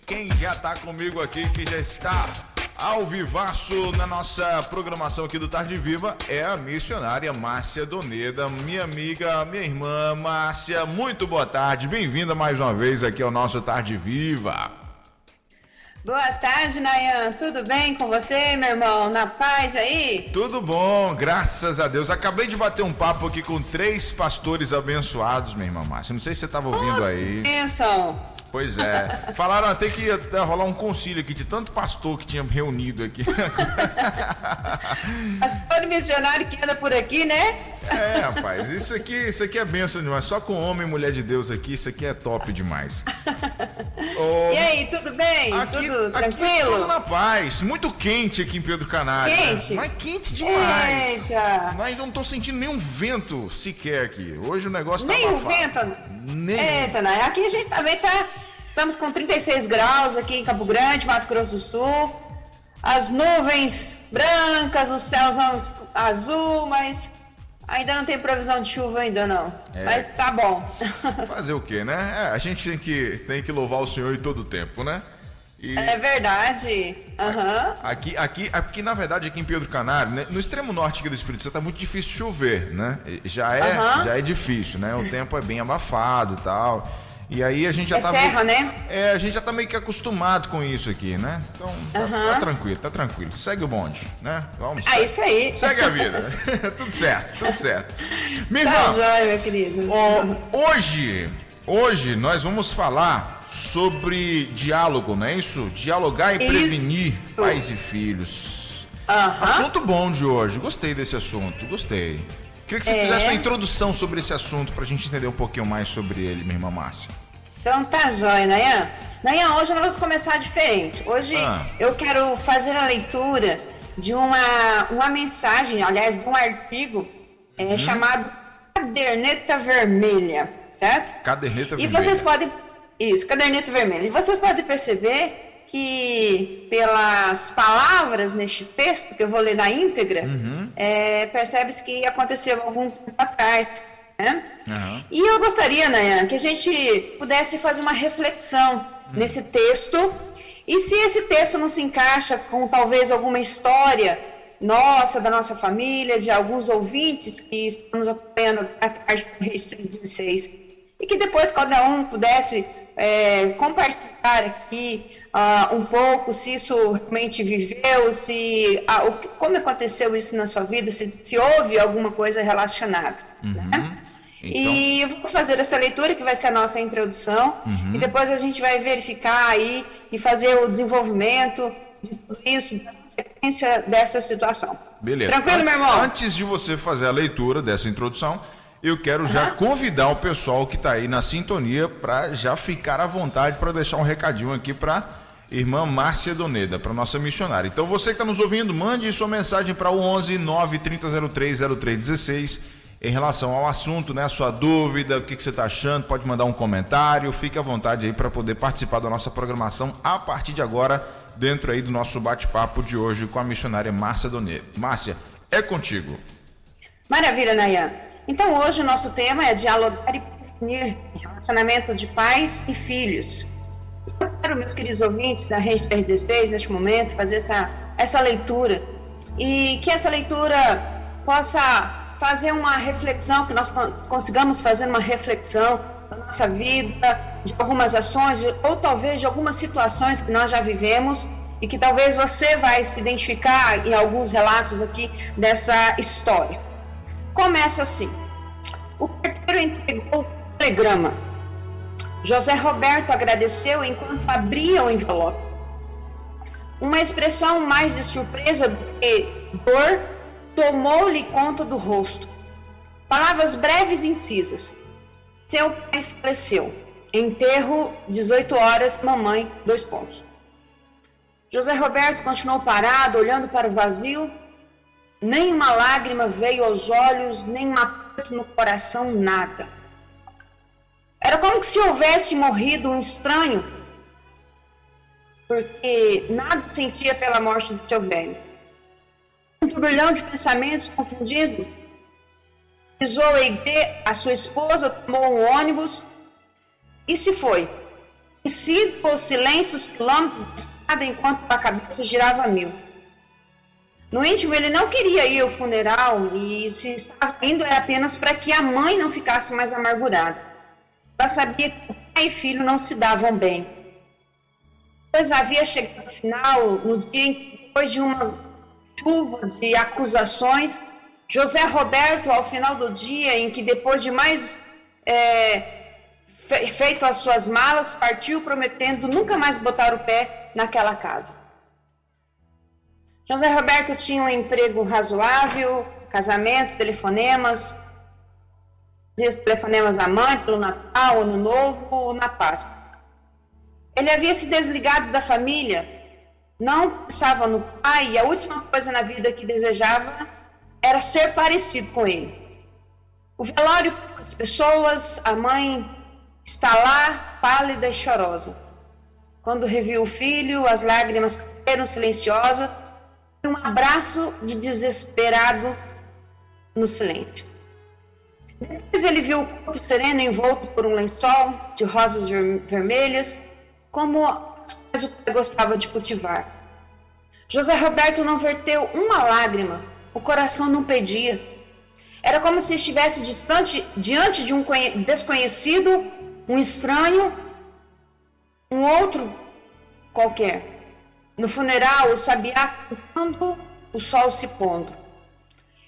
quem já está comigo aqui, que já está ao vivaço na nossa programação aqui do Tarde Viva, é a missionária Márcia Doneda, minha amiga, minha irmã Márcia. Muito boa tarde, bem-vinda mais uma vez aqui ao nosso Tarde Viva. Boa tarde, Nayan. Tudo bem com você, meu irmão? Na paz aí? Tudo bom, graças a Deus. Acabei de bater um papo aqui com 3 pastores abençoados, minha irmã Márcia. Não sei se você estava ouvindo aí. Bênção. Pois é. Falaram até que ia rolar um concílio aqui de tanto pastor que tinha reunido aqui. Pastor missionário que anda por aqui, né? É, rapaz, isso aqui é bênção demais. Só com homem e mulher de Deus aqui, isso aqui é top demais. E aí, tudo bem? Tudo tranquilo? Tudo na paz. Muito quente aqui em Pedro Canário. Quente? Né? Mas quente demais. Eita! Mas não tô sentindo nenhum vento sequer aqui. Hoje o negócio tá Nem o abafado. vento? Eita, né? Aqui a gente também tá... Estamos com 36 graus aqui em Campo Grande, Mato Grosso do Sul. As nuvens brancas, o céu azul, mas ainda não tem previsão de chuva ainda não. Mas tá bom. Fazer o quê, né? A gente tem que louvar o Senhor em todo o tempo, né? É verdade. Aqui, na verdade, aqui em Pedro Canário, né, no extremo norte aqui do Espírito Santo, tá muito difícil chover, né? Já é difícil, né? O tempo é bem abafado e tal. E aí a gente já serra, né? A gente já tá meio que acostumado com isso aqui, né? Então, tá tranquilo. Segue o bonde, né? Vamos. Isso aí. Segue a vida. Tudo certo. Minha Tá irmã, jóia, meu querido. Hoje nós vamos falar sobre diálogo, não é isso? Dialogar e prevenir pais e filhos. Assunto bom de hoje. Gostei desse assunto, gostei. Queria que você fizesse uma introdução sobre esse assunto pra gente entender um pouquinho mais sobre ele, minha irmã Márcia. Então tá jóia, Nayan. Nayan, hoje nós vamos começar diferente. Hoje eu quero fazer a leitura de uma mensagem, aliás, de um artigo chamado Caderneta Vermelha, certo? Caderneta Vermelha. E vocês podem... Isso, Caderneta Vermelha. E vocês podem perceber que pelas palavras neste texto, que eu vou ler na íntegra, percebe-se que aconteceu algum tempo atrás, né? E eu gostaria, Nayan, que a gente pudesse fazer uma reflexão nesse texto, e se esse texto não se encaixa com talvez alguma história nossa, da nossa família, de alguns ouvintes que estamos acompanhando a tarde do Reis 316, e que depois cada um pudesse compartilhar aqui um pouco, se isso realmente viveu, como aconteceu isso na sua vida, se houve alguma coisa relacionada. Né? Então... E eu vou fazer essa leitura, que vai ser a nossa introdução, e depois a gente vai verificar aí e fazer o desenvolvimento de tudo isso, da sequência dessa situação. Beleza. Tranquilo, meu irmão? Antes de você fazer a leitura dessa introdução, eu quero já convidar o pessoal que está aí na sintonia para já ficar à vontade para deixar um recadinho aqui para irmã Márcia Doneda, para nossa missionária. Então você que está nos ouvindo, mande sua mensagem para o 11 93003 0316 em relação ao assunto, né? A sua dúvida, o que você está achando, pode mandar um comentário, fique à vontade aí para poder participar da nossa programação a partir de agora, dentro aí do nosso bate-papo de hoje com a missionária Márcia Doneda. Márcia, é contigo. Maravilha, Nayan. Então hoje o nosso tema é dialogar e prevenir relacionamento de pais e filhos. Eu quero, meus queridos ouvintes da Rede 316, neste momento, fazer essa leitura, e que essa leitura possa fazer uma reflexão, que nós consigamos fazer uma reflexão da nossa vida, de algumas ações, ou talvez de algumas situações que nós já vivemos, e que talvez você vai se identificar em alguns relatos aqui dessa história. Começa assim: o porteiro entregou o telegrama. José Roberto agradeceu enquanto abria o envelope. Uma expressão mais de surpresa do que dor tomou-lhe conta do rosto. Palavras breves e incisas. Seu pai faleceu. Enterro, 18 horas, mamãe, 2 pontos. José Roberto continuou parado, olhando para o vazio. Nem uma lágrima veio aos olhos, nem um aperto no coração, nada. Era como se houvesse morrido um estranho, porque nada sentia pela morte de seu velho. Um turbilhão de pensamentos confundido. Pisou a sua esposa, tomou um ônibus e se foi. Conhecido os silêncios quilômetros de estrada enquanto a cabeça girava a mil. No íntimo, ele não queria ir ao funeral e se estava indo era apenas para que a mãe não ficasse mais amargurada. Ela sabia que pai e filho não se davam bem. Pois havia chegado ao final, no dia em que, depois de uma chuva de acusações, José Roberto, ao final do dia em que, depois de mais feito as suas malas, partiu prometendo nunca mais botar o pé naquela casa. José Roberto tinha um emprego razoável, casamento, telefonemas, telefonemas à mãe pelo Natal, Ano Novo, na Páscoa. Ele havia se desligado da família, não pensava no pai e a última coisa na vida que desejava era ser parecido com ele. O velório, poucas pessoas, a mãe está lá, pálida e chorosa. Quando reviu o filho, as lágrimas caíram silenciosas e um abraço de desesperado no silêncio. Depois ele viu o corpo sereno envolto por um lençol de rosas vermelhas, como as quais o pai gostava de cultivar. José Roberto não verteu uma lágrima, o coração não pedia. Era como se estivesse diante de um desconhecido, um estranho, um outro qualquer. No funeral, o sabiá cantando, o sol se pondo.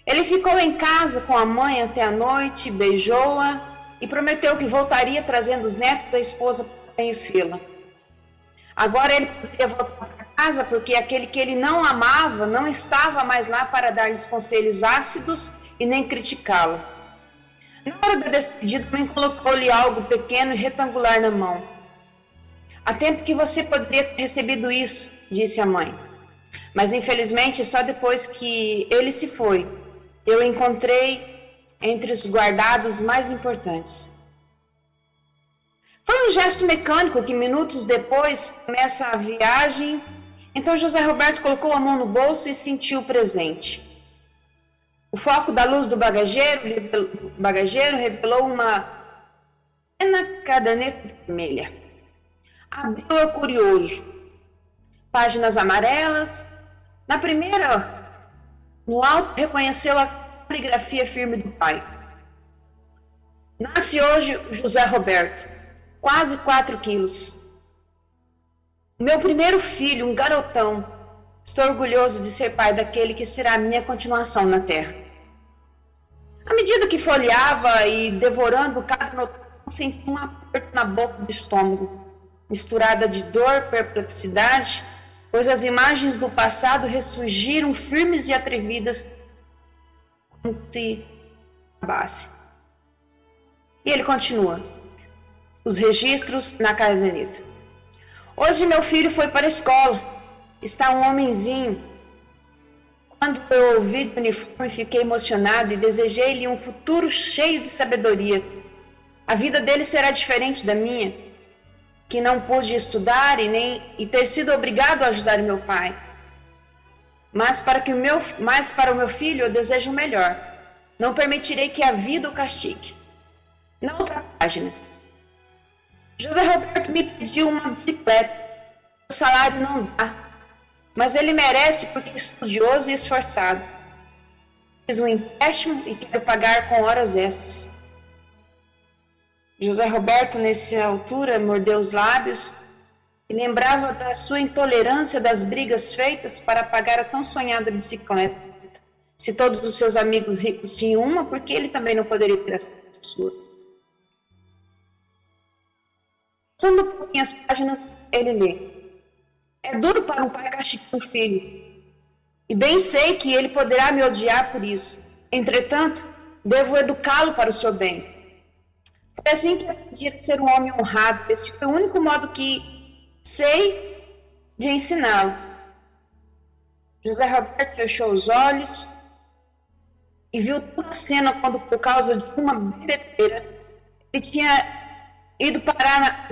Ele ficou em casa com a mãe até a noite, beijou-a e prometeu que voltaria trazendo os netos da esposa para conhecê-la. Agora ele poderia voltar para casa porque aquele que ele não amava não estava mais lá para dar-lhes conselhos ácidos e nem criticá-lo. Na hora da despedida, a mãe colocou-lhe algo pequeno e retangular na mão. Há tempo que você poderia ter recebido isso, disse a mãe. Mas infelizmente, só depois que ele se foi, eu encontrei entre os guardados mais importantes. Foi um gesto mecânico que minutos depois começa a viagem. Então José Roberto colocou a mão no bolso e sentiu o presente. O foco da luz do bagageiro revelou uma pequena caderneta vermelha. Abriu-a curioso. Páginas amarelas. Na primeira, no alto, reconheceu a caligrafia firme do pai. Nasce hoje José Roberto, quase 4 quilos. Meu primeiro filho, um garotão. Estou orgulhoso de ser pai daquele que será a minha continuação na terra. À medida que folheava e devorando cada anotação, senti um aperto na boca do estômago, misturada de dor, perplexidade, pois as imagens do passado ressurgiram firmes e atrevidas, como se acabasse. E ele continua. Os registros na caderneta. Hoje meu filho foi para a escola. Está um homenzinho. Quando eu ouvi do uniforme, fiquei emocionado e desejei-lhe um futuro cheio de sabedoria. A vida dele será diferente da minha, que não pude estudar e ter sido obrigado a ajudar meu pai. Mas para o meu filho eu desejo o melhor. Não permitirei que a vida o castigue. Na outra página. José Roberto me pediu uma bicicleta. O salário não dá, mas ele merece porque é estudioso e esforçado. Fiz um empréstimo e quero pagar com horas extras. José Roberto, nessa altura, mordeu os lábios e lembrava da sua intolerância das brigas feitas para pagar a tão sonhada bicicleta. Se todos os seus amigos ricos tinham uma, por que ele também não poderia ter a sua? Passando um pouquinho as páginas, ele lê. É duro para um pai castigar um filho. E bem sei que ele poderá me odiar por isso. Entretanto, devo educá-lo para o seu bem. Foi assim que eu aprendi a ser um homem honrado. Esse foi o único modo que sei de ensiná-lo. José Roberto fechou os olhos e viu toda a cena quando, por causa de uma bebedeira, ele tinha ido parar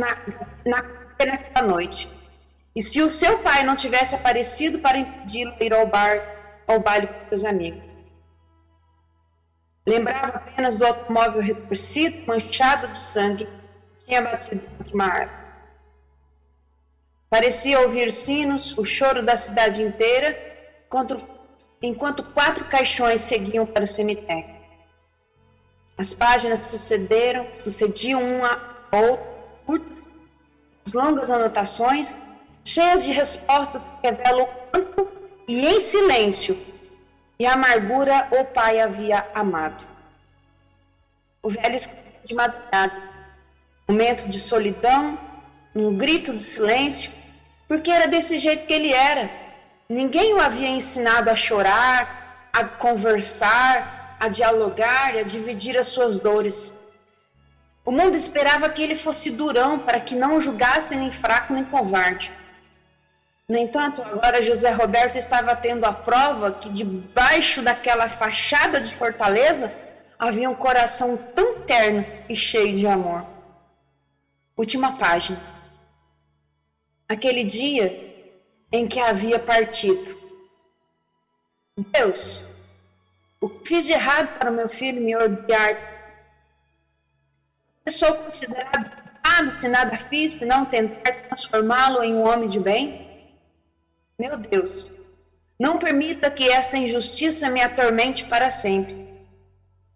naquela noite. E se o seu pai não tivesse aparecido para impedi-lo de ir ao baile com seus amigos. Lembrava apenas do automóvel retorcido, manchado de sangue, que tinha batido contra uma árvore. Parecia ouvir sinos, o choro da cidade inteira, enquanto 4 caixões seguiam para o cemitério. As páginas sucediam uma a outra, curtas, longas anotações, cheias de respostas que revelam o quanto e em silêncio e amargura o pai havia amado. O velho escreveu de madrugada, momento de solidão, um grito de silêncio, porque era desse jeito que ele era. Ninguém o havia ensinado a chorar, a conversar, a dialogar e a dividir as suas dores. O mundo esperava que ele fosse durão para que não o julgassem nem fraco nem covarde. No entanto, agora José Roberto estava tendo a prova que debaixo daquela fachada de fortaleza havia um coração tão terno e cheio de amor. Última página. Aquele dia em que havia partido. Deus, o que fiz de errado para o meu filho me odiar? Eu sou considerado culpado se nada fiz, se não tentar transformá-lo em um homem de bem? Meu Deus, não permita que esta injustiça me atormente para sempre.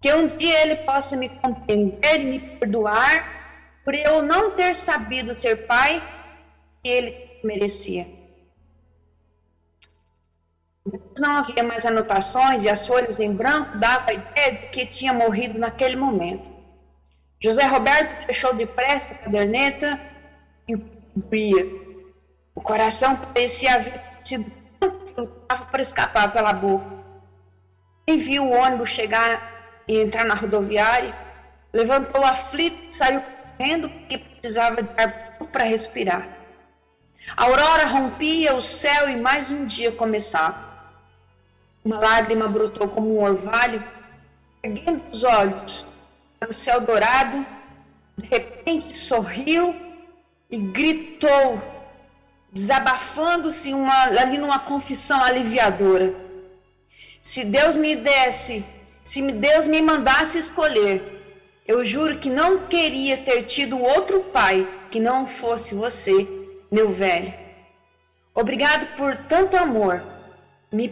Que um dia ele possa me compreender e me perdoar por eu não ter sabido ser pai que ele merecia. Não havia mais anotações e as folhas em branco davam a ideia de que tinha morrido naquele momento. José Roberto fechou depressa a caderneta e doía. O coração parecia haver sido que lutava para escapar pela boca. Quem viu o ônibus chegar e entrar na rodoviária, levantou aflito e saiu correndo porque precisava de ar para respirar. A aurora rompia o céu e mais um dia começava. Uma lágrima brotou como um orvalho, erguendo os olhos para o céu dourado, de repente sorriu e gritou, desabafando-se ali numa confissão aliviadora. Se Deus me mandasse escolher, eu juro que não queria ter tido outro pai que não fosse você, meu velho. Obrigado por tanto amor. Me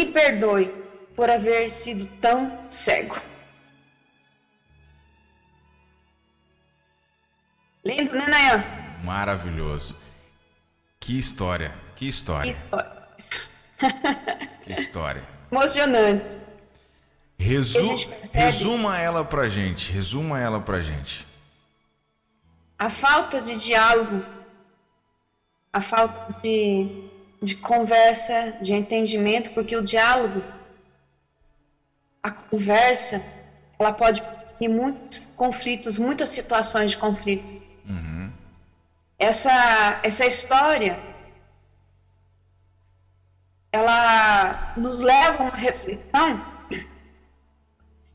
perdoe por haver sido tão cego. Lindo, né, Nayan? Maravilhoso. Que história, que história. Que história. Que história. Emocionante. Resuma ela pra gente, A falta de diálogo, a falta de conversa, de entendimento, porque o diálogo, a conversa, ela pode ter muitos conflitos, muitas situações de conflitos. Uhum. Essa história, ela nos leva a uma reflexão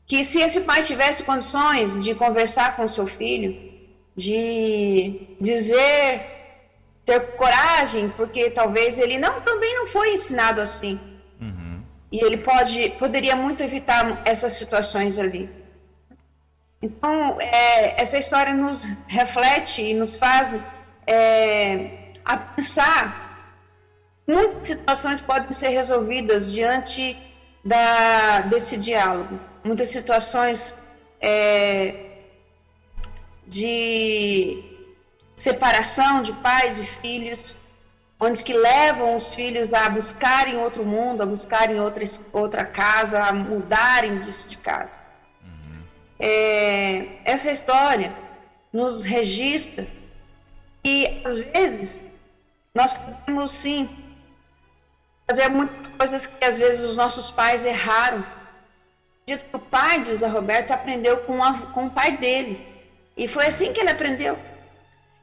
que se esse pai tivesse condições de conversar com seu filho, de dizer, ter coragem, porque talvez ele também não foi ensinado assim. Uhum. E ele poderia muito evitar essas situações ali. Então, essa história nos reflete e nos faz a pensar. Muitas situações podem ser resolvidas diante desse diálogo. Muitas situações de separação de pais e filhos, onde que levam os filhos a buscarem outro mundo, a buscarem outra casa, a mudarem de casa. Essa história nos registra que, às vezes, nós podemos, sim, fazer muitas coisas que, às vezes, os nossos pais erraram. O pai de José Roberto aprendeu com o pai dele. E foi assim que ele aprendeu.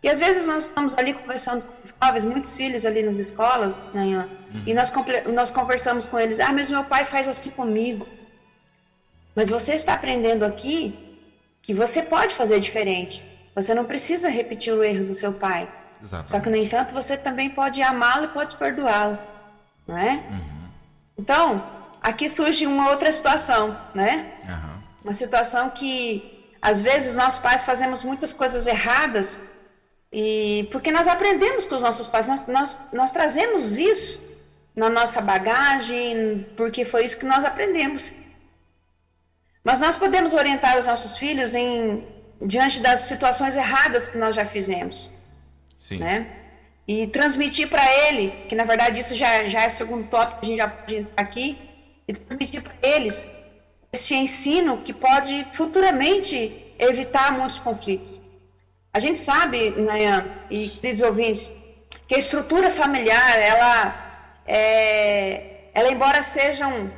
E, às vezes, nós estamos ali conversando com jovens, muitos filhos ali nas escolas, né, e nós conversamos com eles. Mas meu pai faz assim comigo. Mas você está aprendendo aqui que você pode fazer diferente. Você não precisa repetir o erro do seu pai. Exatamente. Só que, no entanto, você também pode amá-lo e pode perdoá-lo. Não é? Uhum. Então, aqui surge uma outra situação, né? Uhum. Uma situação que, às vezes, nós pais fazemos muitas coisas erradas E porque nós aprendemos com os nossos pais, nós trazemos isso na nossa bagagem, porque foi isso que nós aprendemos. Mas nós podemos orientar os nossos filhos diante das situações erradas que nós já fizemos. Sim. Né? E transmitir para ele, que na verdade isso já é o segundo tópico que a gente já pode entrar aqui, e transmitir para eles esse ensino que pode futuramente evitar muitos conflitos. A gente sabe, Nayan e queridos ouvintes, que a estrutura familiar, ela embora sejam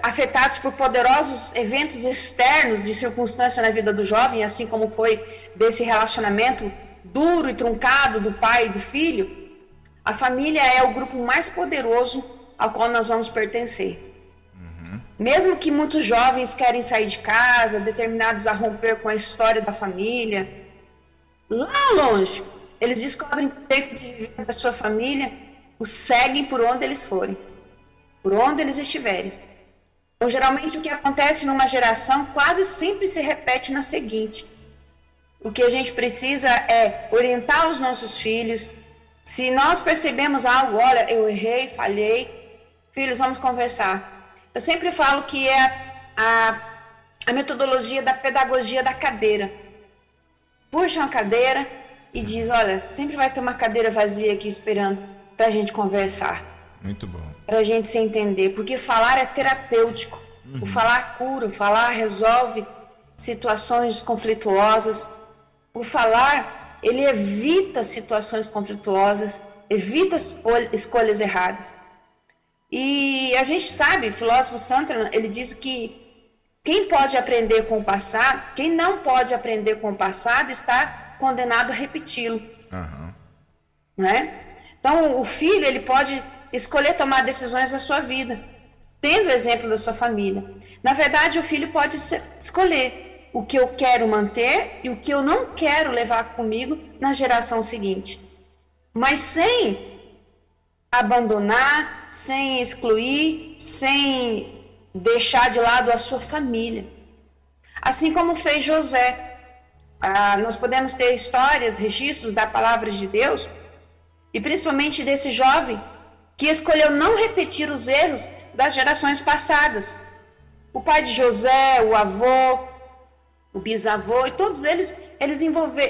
afetados por poderosos eventos externos de circunstância na vida do jovem, assim como foi desse relacionamento duro e truncado do pai e do filho, a família é o grupo mais poderoso ao qual nós vamos pertencer. Mesmo que muitos jovens querem sair de casa, determinados a romper com a história da família, lá longe, eles descobrem que o jeito de viver da sua família os seguem por onde eles forem, por onde eles estiverem. Então, geralmente, o que acontece numa geração quase sempre se repete na seguinte. O que a gente precisa é orientar os nossos filhos. Se nós percebemos algo, olha, eu errei, falhei, filhos, vamos conversar. Eu sempre falo que é a metodologia da pedagogia da cadeira. Puxa uma cadeira e diz, olha, sempre vai ter uma cadeira vazia aqui esperando para a gente conversar. Muito bom. Para a gente se entender, porque falar é terapêutico. O falar cura, o falar resolve situações conflituosas. O falar, ele evita situações conflituosas, evita escolhas erradas. E a gente sabe, o filósofo Santana, ele diz que quem pode aprender com o passado, quem não pode aprender com o passado, está condenado a repeti-lo. Né? Então, o filho, ele pode escolher tomar decisões na sua vida, tendo o exemplo da sua família. Na verdade, o filho pode escolher o que eu quero manter e o que eu não quero levar comigo na geração seguinte. Mas sem abandonar, sem excluir, sem deixar de lado a sua família. Assim como fez José. Nós podemos ter histórias, registros da palavra de Deus, e principalmente desse jovem que escolheu não repetir os erros das gerações passadas. O pai de José, o avô, o bisavô, e todos eles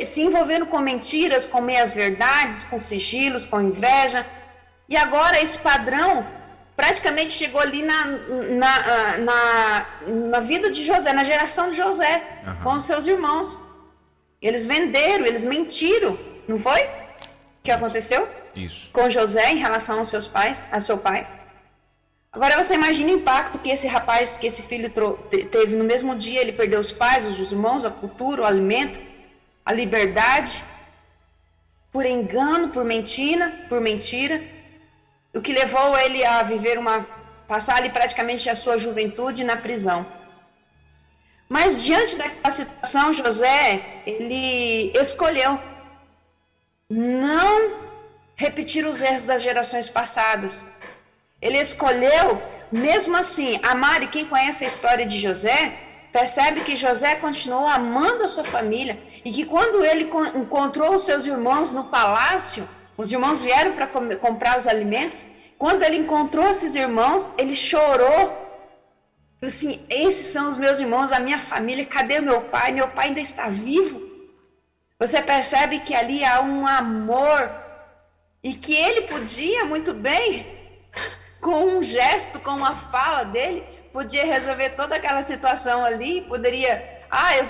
se envolveram com mentiras, com meias-verdades, com sigilos, com inveja. E agora esse padrão praticamente chegou ali na vida de José, na geração de José, com os seus irmãos. Eles venderam, eles mentiram, não foi? O que aconteceu? Isso. Com José em relação aos seus pais, a seu pai. Agora você imagina o impacto que esse rapaz, que esse filho teve no mesmo dia. Ele perdeu os pais, os irmãos, a cultura, o alimento, a liberdade, por engano, por mentira, o que levou ele a passar ali praticamente a sua juventude na prisão. Mas diante daquela situação, José, ele escolheu não repetir os erros das gerações passadas. Ele escolheu, mesmo assim, amar. E quem conhece a história de José, percebe que José continuou amando a sua família. E que quando ele encontrou os seus irmãos no palácio, os irmãos vieram para comprar os alimentos. Quando ele encontrou esses irmãos, ele chorou. Assim, esses são os meus irmãos, a minha família. Cadê o meu pai? Meu pai ainda está vivo. Você percebe que ali há um amor. E que ele podia muito bem, com um gesto, com uma fala dele, podia resolver toda aquela situação ali. Poderia, eu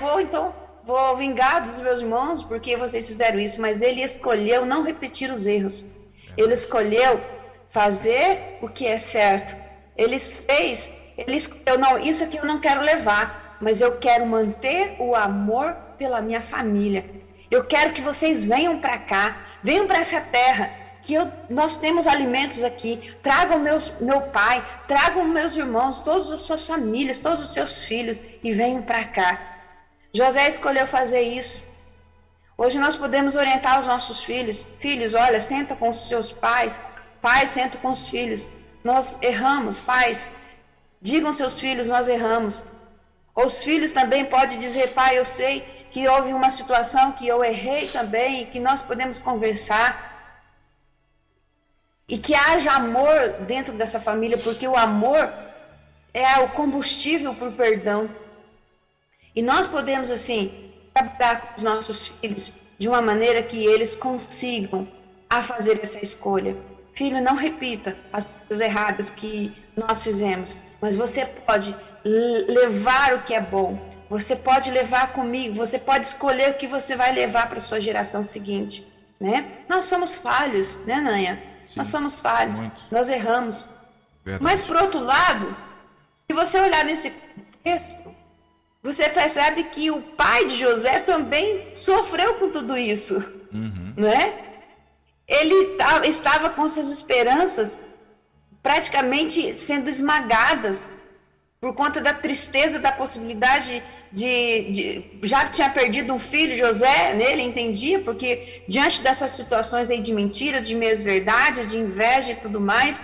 vou vingar dos meus irmãos porque vocês fizeram isso. Mas ele escolheu não repetir os erros. Ele escolheu fazer o que é certo. Ele escolheu, não, isso aqui eu não quero levar, mas eu quero manter o amor pela minha família. Eu quero que vocês venham para cá, venham para essa terra, que nós temos alimentos aqui. Tragam meu pai, tragam meus irmãos, todas as suas famílias, todos os seus filhos, e venham para cá. José escolheu fazer isso. Hoje nós podemos orientar os nossos filhos. Filhos, olha, senta com os seus pais. Pais, senta com os filhos. Nós erramos, pais. Digam aos seus filhos, nós erramos. Os filhos também podem dizer, pai, eu sei que houve uma situação que eu errei também, que nós podemos conversar. E que haja amor dentro dessa família, porque o amor é o combustível para o perdão. E nós podemos, assim, trabalhar com os nossos filhos de uma maneira que eles consigam a fazer essa escolha. Filho, não repita as coisas erradas que nós fizemos, mas você pode levar o que é bom. Você pode levar comigo, você pode escolher o que você vai levar para a sua geração seguinte, né? Nós somos falhos, né, Nanha? Sim, nós somos falhos, muito. Nós erramos. Verdade. Mas, por outro lado, se você olhar nesse texto, você percebe que o pai de José também sofreu com tudo isso, né? Ele estava com suas esperanças praticamente sendo esmagadas por conta da tristeza, da possibilidade já que tinha perdido um filho, José, ele entendia, porque diante dessas situações aí de mentiras, de meias verdades, de inveja e tudo mais,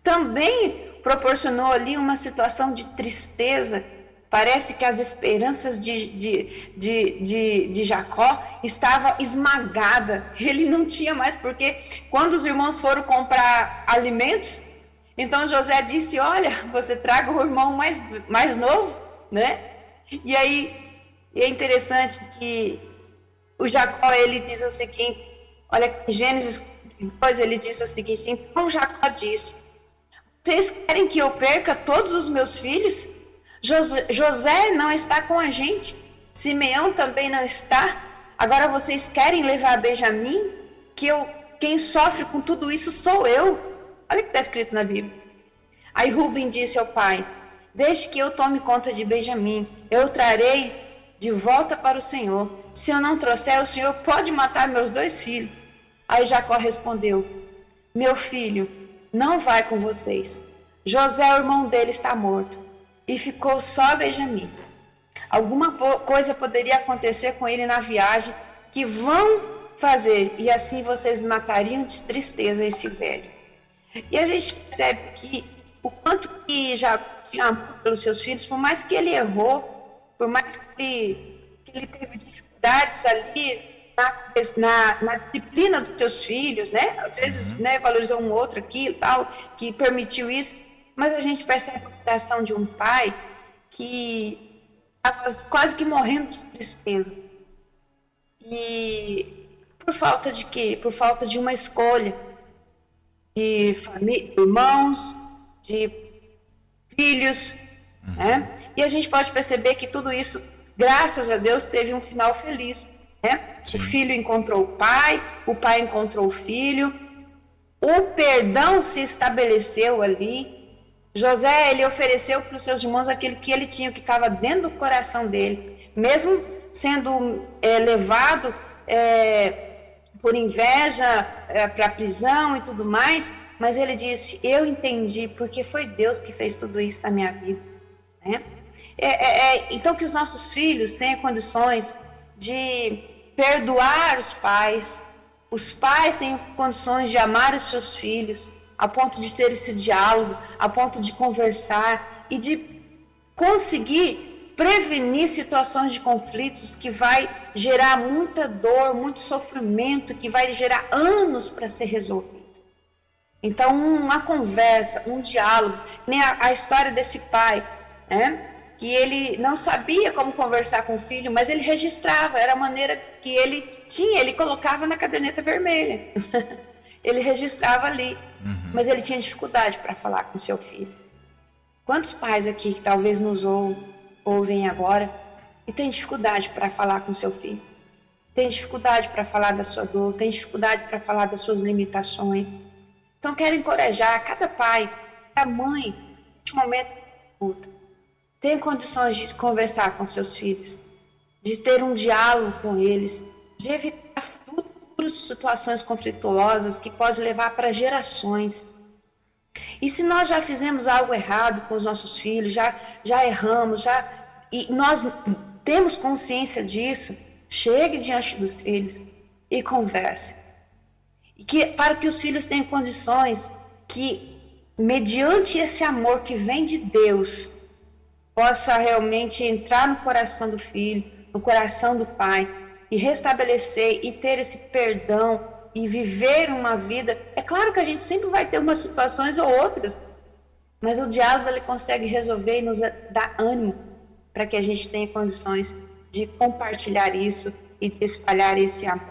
também proporcionou ali uma situação de tristeza. Parece que as esperanças de Jacó estavam esmagadas. Ele não tinha mais, porque quando os irmãos foram comprar alimentos, então José disse, olha, você traga o irmão mais novo, né? E aí, é interessante que o Jacó, ele diz o seguinte, olha, em Gênesis 2, ele diz o seguinte, então Jacó disse, vocês querem que eu perca todos os meus filhos? José não está com a gente, Simeão também não está, agora vocês querem levar Benjamim, quem sofre com tudo isso sou eu. Olha o que está escrito na Bíblia. Aí Rúben disse ao pai, deixe que eu tome conta de Benjamim, eu o trarei de volta para o Senhor. Se eu não trouxer, o Senhor pode matar meus 2 filhos. Aí Jacó respondeu, meu filho, não vai com vocês. José, o irmão dele, está morto. E ficou só Benjamim. Alguma coisa poderia acontecer com ele na viagem que vão fazer, e assim vocês matariam de tristeza esse velho. E a gente percebe que o quanto que já tinha amor pelos seus filhos, por mais que ele errou, por mais que ele teve dificuldades ali na disciplina dos seus filhos, né? Às vezes, né, valorizou um outro aqui e tal, que permitiu isso, mas a gente percebe a coração de um pai que estava quase que morrendo de tristeza. E por falta de quê? Por falta de uma escolha de família, de irmãos, de filhos, né? E a gente pode perceber que tudo isso, graças a Deus, teve um final feliz, né? O filho encontrou o pai encontrou o filho, o perdão se estabeleceu ali. José, ele ofereceu para os seus irmãos aquilo que ele tinha, que estava dentro do coração dele, mesmo sendo levado por inveja para a prisão e tudo mais, mas ele disse, eu entendi, porque foi Deus que fez tudo isso na minha vida, né? Então que os nossos filhos tenham condições de perdoar os pais tenham condições de amar os seus filhos, a ponto de ter esse diálogo, a ponto de conversar e de conseguir prevenir situações de conflitos que vai gerar muita dor, muito sofrimento, que vai gerar anos para ser resolvido. Então, uma conversa, um diálogo, nem a história desse pai, né? Que ele não sabia como conversar com o filho, mas ele registrava, era a maneira que ele tinha, ele colocava na caderneta vermelha. Ele registrava ali, mas ele tinha dificuldade para falar com seu filho. Quantos pais aqui que talvez nos ouvem agora e tem dificuldade para falar com seu filho? Tem dificuldade para falar da sua dor, tem dificuldade para falar das suas limitações. Então quero encorajar cada pai, cada mãe, neste momento de escuta, tenha condições de conversar com seus filhos, de ter um diálogo com eles, de evitar futuras situações conflituosas que pode levar para gerações. E se nós já fizemos algo errado com os nossos filhos, já erramos, e nós temos consciência disso, chegue diante dos filhos e converse. Para que os filhos tenham condições que, mediante esse amor que vem de Deus, possa realmente entrar no coração do filho, no coração do pai e restabelecer e ter esse perdão e viver uma vida. É claro que a gente sempre vai ter umas situações ou outras, mas o diálogo ele consegue resolver e nos dar ânimo para que a gente tenha condições de compartilhar isso e de espalhar esse amor,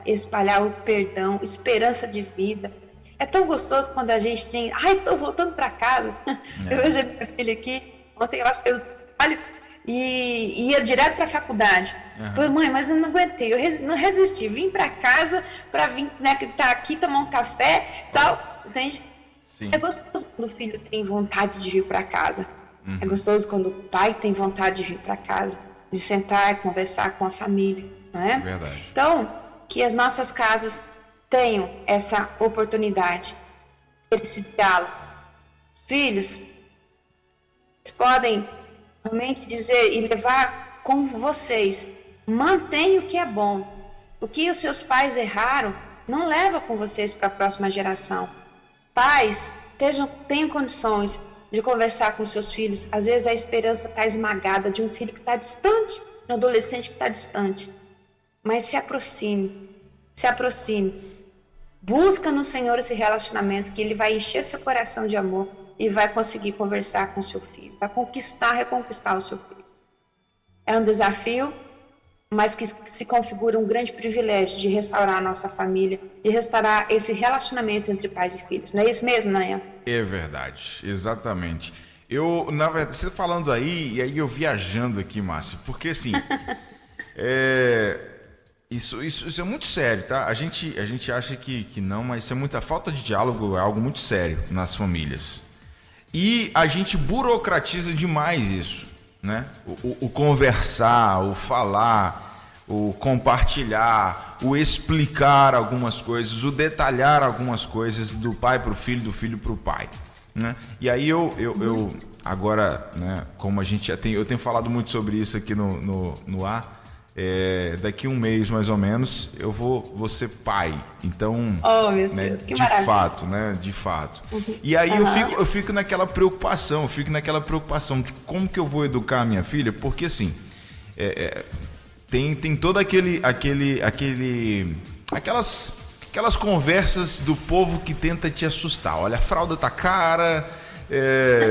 espalhar o perdão, esperança de vida. É tão gostoso quando a gente tem, estou voltando para casa. Eu vejo a minha filha aqui, ontem ela saiu do trabalho e ia direto para a faculdade. Falei, mãe, mas eu não aguentei, eu não resisti, vim para casa para vir, né, estar aqui, tomar um café e tal, entende? Sim. É gostoso quando o filho tem vontade de vir para casa. É gostoso quando o pai tem vontade de vir para casa, de sentar e conversar com a família, não é? Verdade. Então, que as nossas casas tenham essa oportunidade, esse diálogo. Filhos, vocês podem realmente dizer e levar com vocês, mantenha o que é bom. O que os seus pais erraram, não leva com vocês para a próxima geração. Pais, tenham condições de conversar com seus filhos. Às vezes a esperança está esmagada de um filho que está distante, de um adolescente que está distante. Mas se aproxime. Busca no Senhor esse relacionamento, que Ele vai encher seu coração de amor e vai conseguir conversar com seu filho. Vai reconquistar o seu filho. É um desafio, mas que se configura um grande privilégio de restaurar a nossa família, de restaurar esse relacionamento entre pais e filhos. Não é isso mesmo, Nayan? É verdade, exatamente. Na verdade, você falando aí, e aí eu viajando aqui, Márcia, porque assim, isso é muito sério, tá? A gente acha que não, mas isso é muita falta de diálogo, é algo muito sério nas famílias. E a gente burocratiza demais isso, né? O conversar, o falar, o compartilhar, o explicar algumas coisas, o detalhar algumas coisas do pai para o filho, do filho para o pai, né? E aí eu agora, né? Como eu tenho falado muito sobre isso aqui no ar. Daqui um mês mais ou menos eu vou ser pai, então meu Deus, que de maravilha. fato, né, de fato. E aí eu fico naquela preocupação, de como que eu vou educar a minha filha, porque assim tem todo aquelas conversas do povo que tenta te assustar. Olha, a fralda tá cara.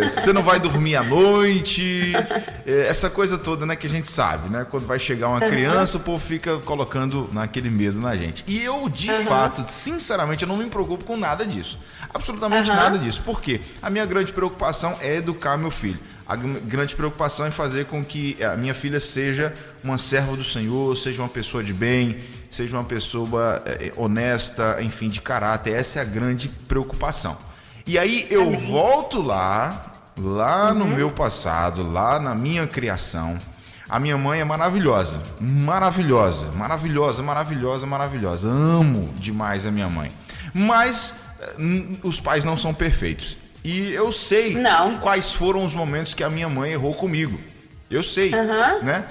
Você não vai dormir à noite, essa coisa toda, né, que a gente sabe, né? Quando vai chegar uma criança, o povo fica colocando naquele medo na gente. E eu, de fato, sinceramente, eu não me preocupo com nada disso. Absolutamente nada disso. Por quê? A minha grande preocupação é educar meu filho. A grande preocupação é fazer com que a minha filha seja uma serva do Senhor, seja uma pessoa de bem, seja uma pessoa honesta, enfim, de caráter. Essa é a grande preocupação. E aí eu volto lá no meu passado, lá na minha criação. A minha mãe é maravilhosa. Amo demais a minha mãe. Mas os pais não são perfeitos. E eu sei quais foram os momentos que a minha mãe errou comigo. Eu sei, né?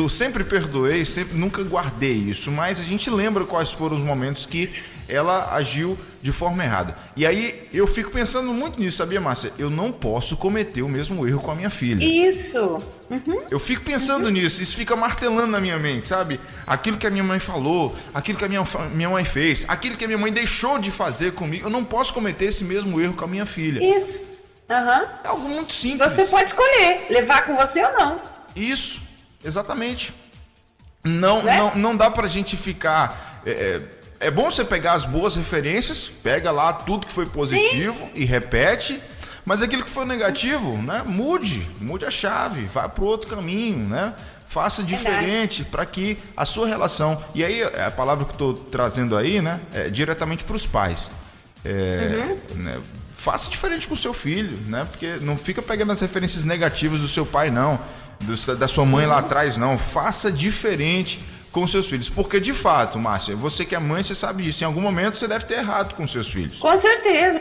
Sempre perdoei, nunca guardei isso, mas a gente lembra quais foram os momentos que ela agiu de forma errada. E aí eu fico pensando muito nisso, sabia, Márcia? Eu não posso cometer o mesmo erro com a minha filha. Isso. Eu fico pensando nisso, isso fica martelando na minha mente, sabe? Aquilo que a minha mãe falou, aquilo que a minha mãe fez, aquilo que a minha mãe deixou de fazer comigo, eu não posso cometer esse mesmo erro com a minha filha. Isso. É algo muito simples. Você pode escolher levar com você ou não. Isso, exatamente. Não dá pra gente ficar... É bom você pegar as boas referências, pega lá tudo que foi positivo e repete, mas aquilo que foi negativo, né? Mude a chave, vá para outro caminho, né? Faça diferente para que a sua relação... E aí, a palavra que eu estou trazendo aí, né? É diretamente para os pais. Né? Faça diferente com o seu filho, né? Porque não fica pegando as referências negativas do seu pai, não. Da sua mãe lá atrás, não. Faça diferente com seus filhos. Porque, de fato, Márcia, você que é mãe, você sabe disso. Em algum momento você deve ter errado com seus filhos. Com certeza.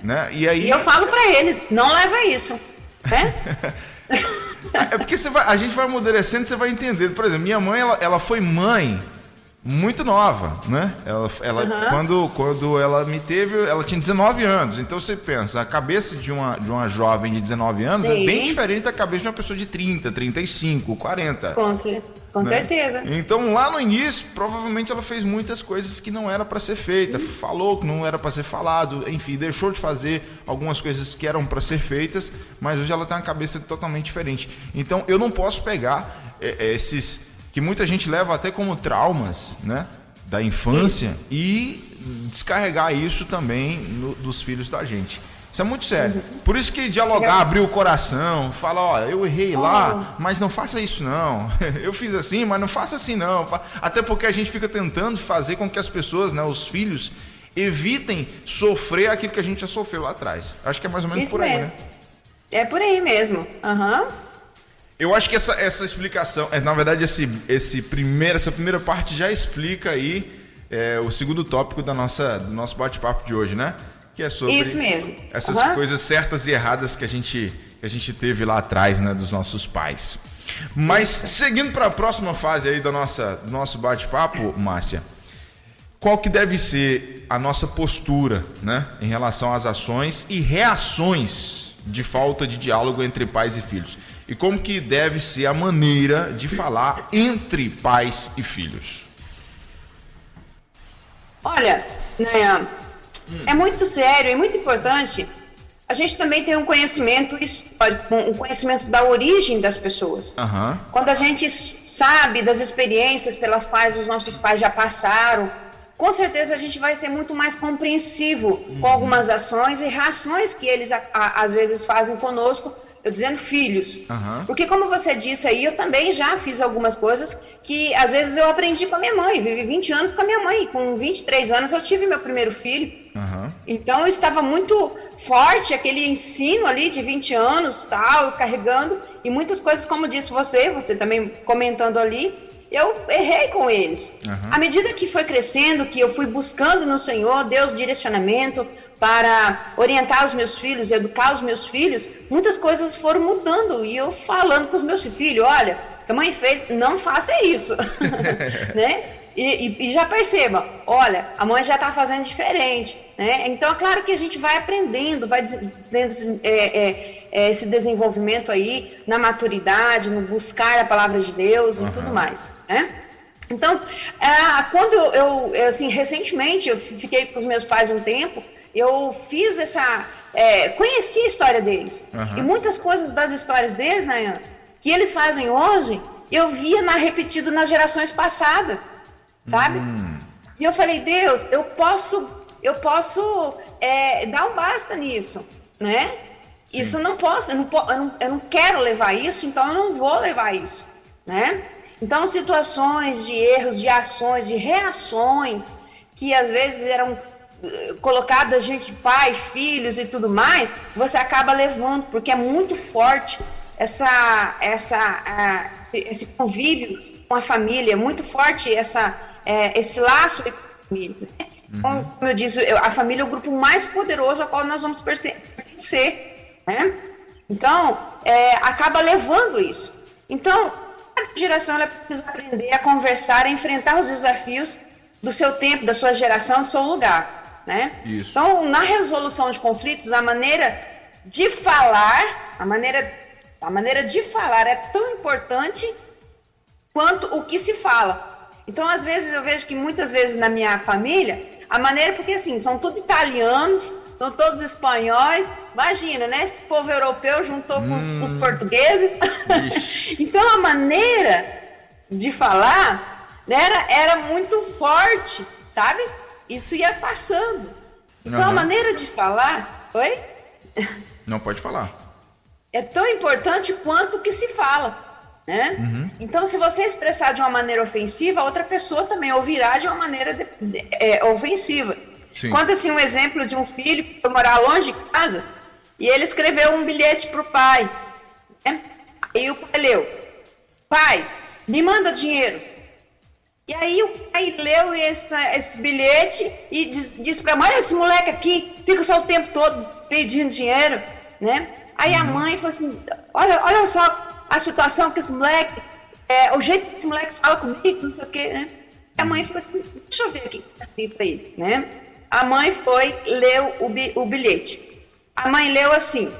Né? E eu falo pra eles, não leva isso. Né? É porque a gente vai amadurecendo, você vai entender. Por exemplo, minha mãe, ela foi mãe muito nova, né? Quando ela me teve, ela tinha 19 anos. Então você pensa, a cabeça de uma jovem de 19 anos Sim. é bem diferente da cabeça de uma pessoa de 30, 35, 40. Com certeza. Então lá no início, provavelmente ela fez muitas coisas que não era para ser feita, falou que não era para ser falado, enfim, deixou de fazer algumas coisas que eram para ser feitas, mas hoje ela tem uma cabeça totalmente diferente. Então eu não posso pegar esses que muita gente leva até como traumas, né, da infância e descarregar isso também dos filhos da gente. Isso é muito sério. Por isso que dialogar, abrir o coração, falar, ó, eu errei lá, mas não faça isso não. Eu fiz assim, mas não faça assim não. Até porque a gente fica tentando fazer com que as pessoas, né, os filhos, evitem sofrer aquilo que a gente já sofreu lá atrás. Acho que é mais ou menos isso por aí, mesmo. Né? É por aí mesmo. Eu acho que essa explicação, na verdade, essa primeira parte já explica aí o segundo tópico do nosso bate-papo de hoje, né? Que é sobre isso mesmo. Essas coisas certas e erradas que a gente teve lá atrás, né, dos nossos pais. Mas seguindo para a próxima fase aí do nosso bate-papo, Márcia, qual que deve ser a nossa postura, né, em relação às ações e reações de falta de diálogo entre pais e filhos? E como que deve ser a maneira de falar entre pais e filhos? Olha, Nayan, é muito sério e muito importante a gente também ter um conhecimento histórico, um conhecimento da origem das pessoas. Quando a gente sabe das experiências pelas quais os nossos pais já passaram, com certeza a gente vai ser muito mais compreensivo com algumas ações e reações que eles às vezes fazem conosco, eu dizendo filhos. Porque como você disse aí, eu também já fiz algumas coisas que às vezes eu aprendi com a minha mãe. Vivi 20 anos com a minha mãe. Com 23 anos eu tive meu primeiro filho. Então estava muito forte aquele ensino ali de 20 anos, tal, carregando. E muitas coisas, como disse você também comentando ali, eu errei com eles. À medida que foi crescendo, que eu fui buscando no Senhor, Deus direcionamento para orientar os meus filhos, educar os meus filhos, muitas coisas foram mudando. E eu falando com os meus filhos, olha, que a mãe fez, não faça isso. Né? E já perceba, olha, a mãe já está fazendo diferente. Né? Então, é claro que a gente vai aprendendo, vai tendo esse desenvolvimento aí na maturidade, no buscar a palavra de Deus e tudo mais. Né? Então, quando eu assim, recentemente, eu fiquei com os meus pais um tempo, eu fiz conheci a história deles. E muitas coisas das histórias deles, Nayan, que eles fazem hoje, eu via repetido nas gerações passadas, sabe? E eu falei, Deus, eu posso dar um basta nisso, né? Sim. Isso eu não posso, eu não quero levar isso, então eu não vou levar isso, né? Então, situações de erros, de ações, de reações, que às vezes eram colocadas gente, pai, filhos e tudo mais, você acaba levando, porque é muito forte esse convívio com a família, é muito forte esse laço de família. Né? Como eu disse, a família é o grupo mais poderoso ao qual nós vamos pertencer. Né? Então, acaba levando isso. Então, a geração ela precisa aprender a conversar, a enfrentar os desafios do seu tempo, da sua geração, do seu lugar. Né? Isso. Então, na resolução de conflitos, a maneira de falar, a maneira de falar é tão importante quanto o que se fala. Então, às vezes, eu vejo que muitas vezes na minha família, a maneira, porque assim, são todos italianos, são todos espanhóis, imagina, né? Esse povo europeu juntou com os portugueses. Então, a maneira de falar, né, era muito forte, sabe? Isso ia passando. Então, a maneira de falar... Oi? Não, pode falar. É tão importante quanto o que se fala. Né? Então, se você expressar de uma maneira ofensiva, a outra pessoa também ouvirá de uma maneira ofensiva. Sim. Conta-se um exemplo de um filho que foi morar longe de casa e ele escreveu um bilhete para o pai. Né? Aí o pai leu: pai, me manda dinheiro. E aí o pai leu esse bilhete e disse para a mãe: olha esse moleque aqui, fica só o tempo todo pedindo dinheiro. Né? Aí a mãe falou assim: olha só a situação que esse moleque, o jeito que esse moleque fala comigo, não sei o quê. Né? A mãe falou assim, deixa eu ver o que está escrito aí, né? A mãe foi, leu o bilhete. A mãe leu assim,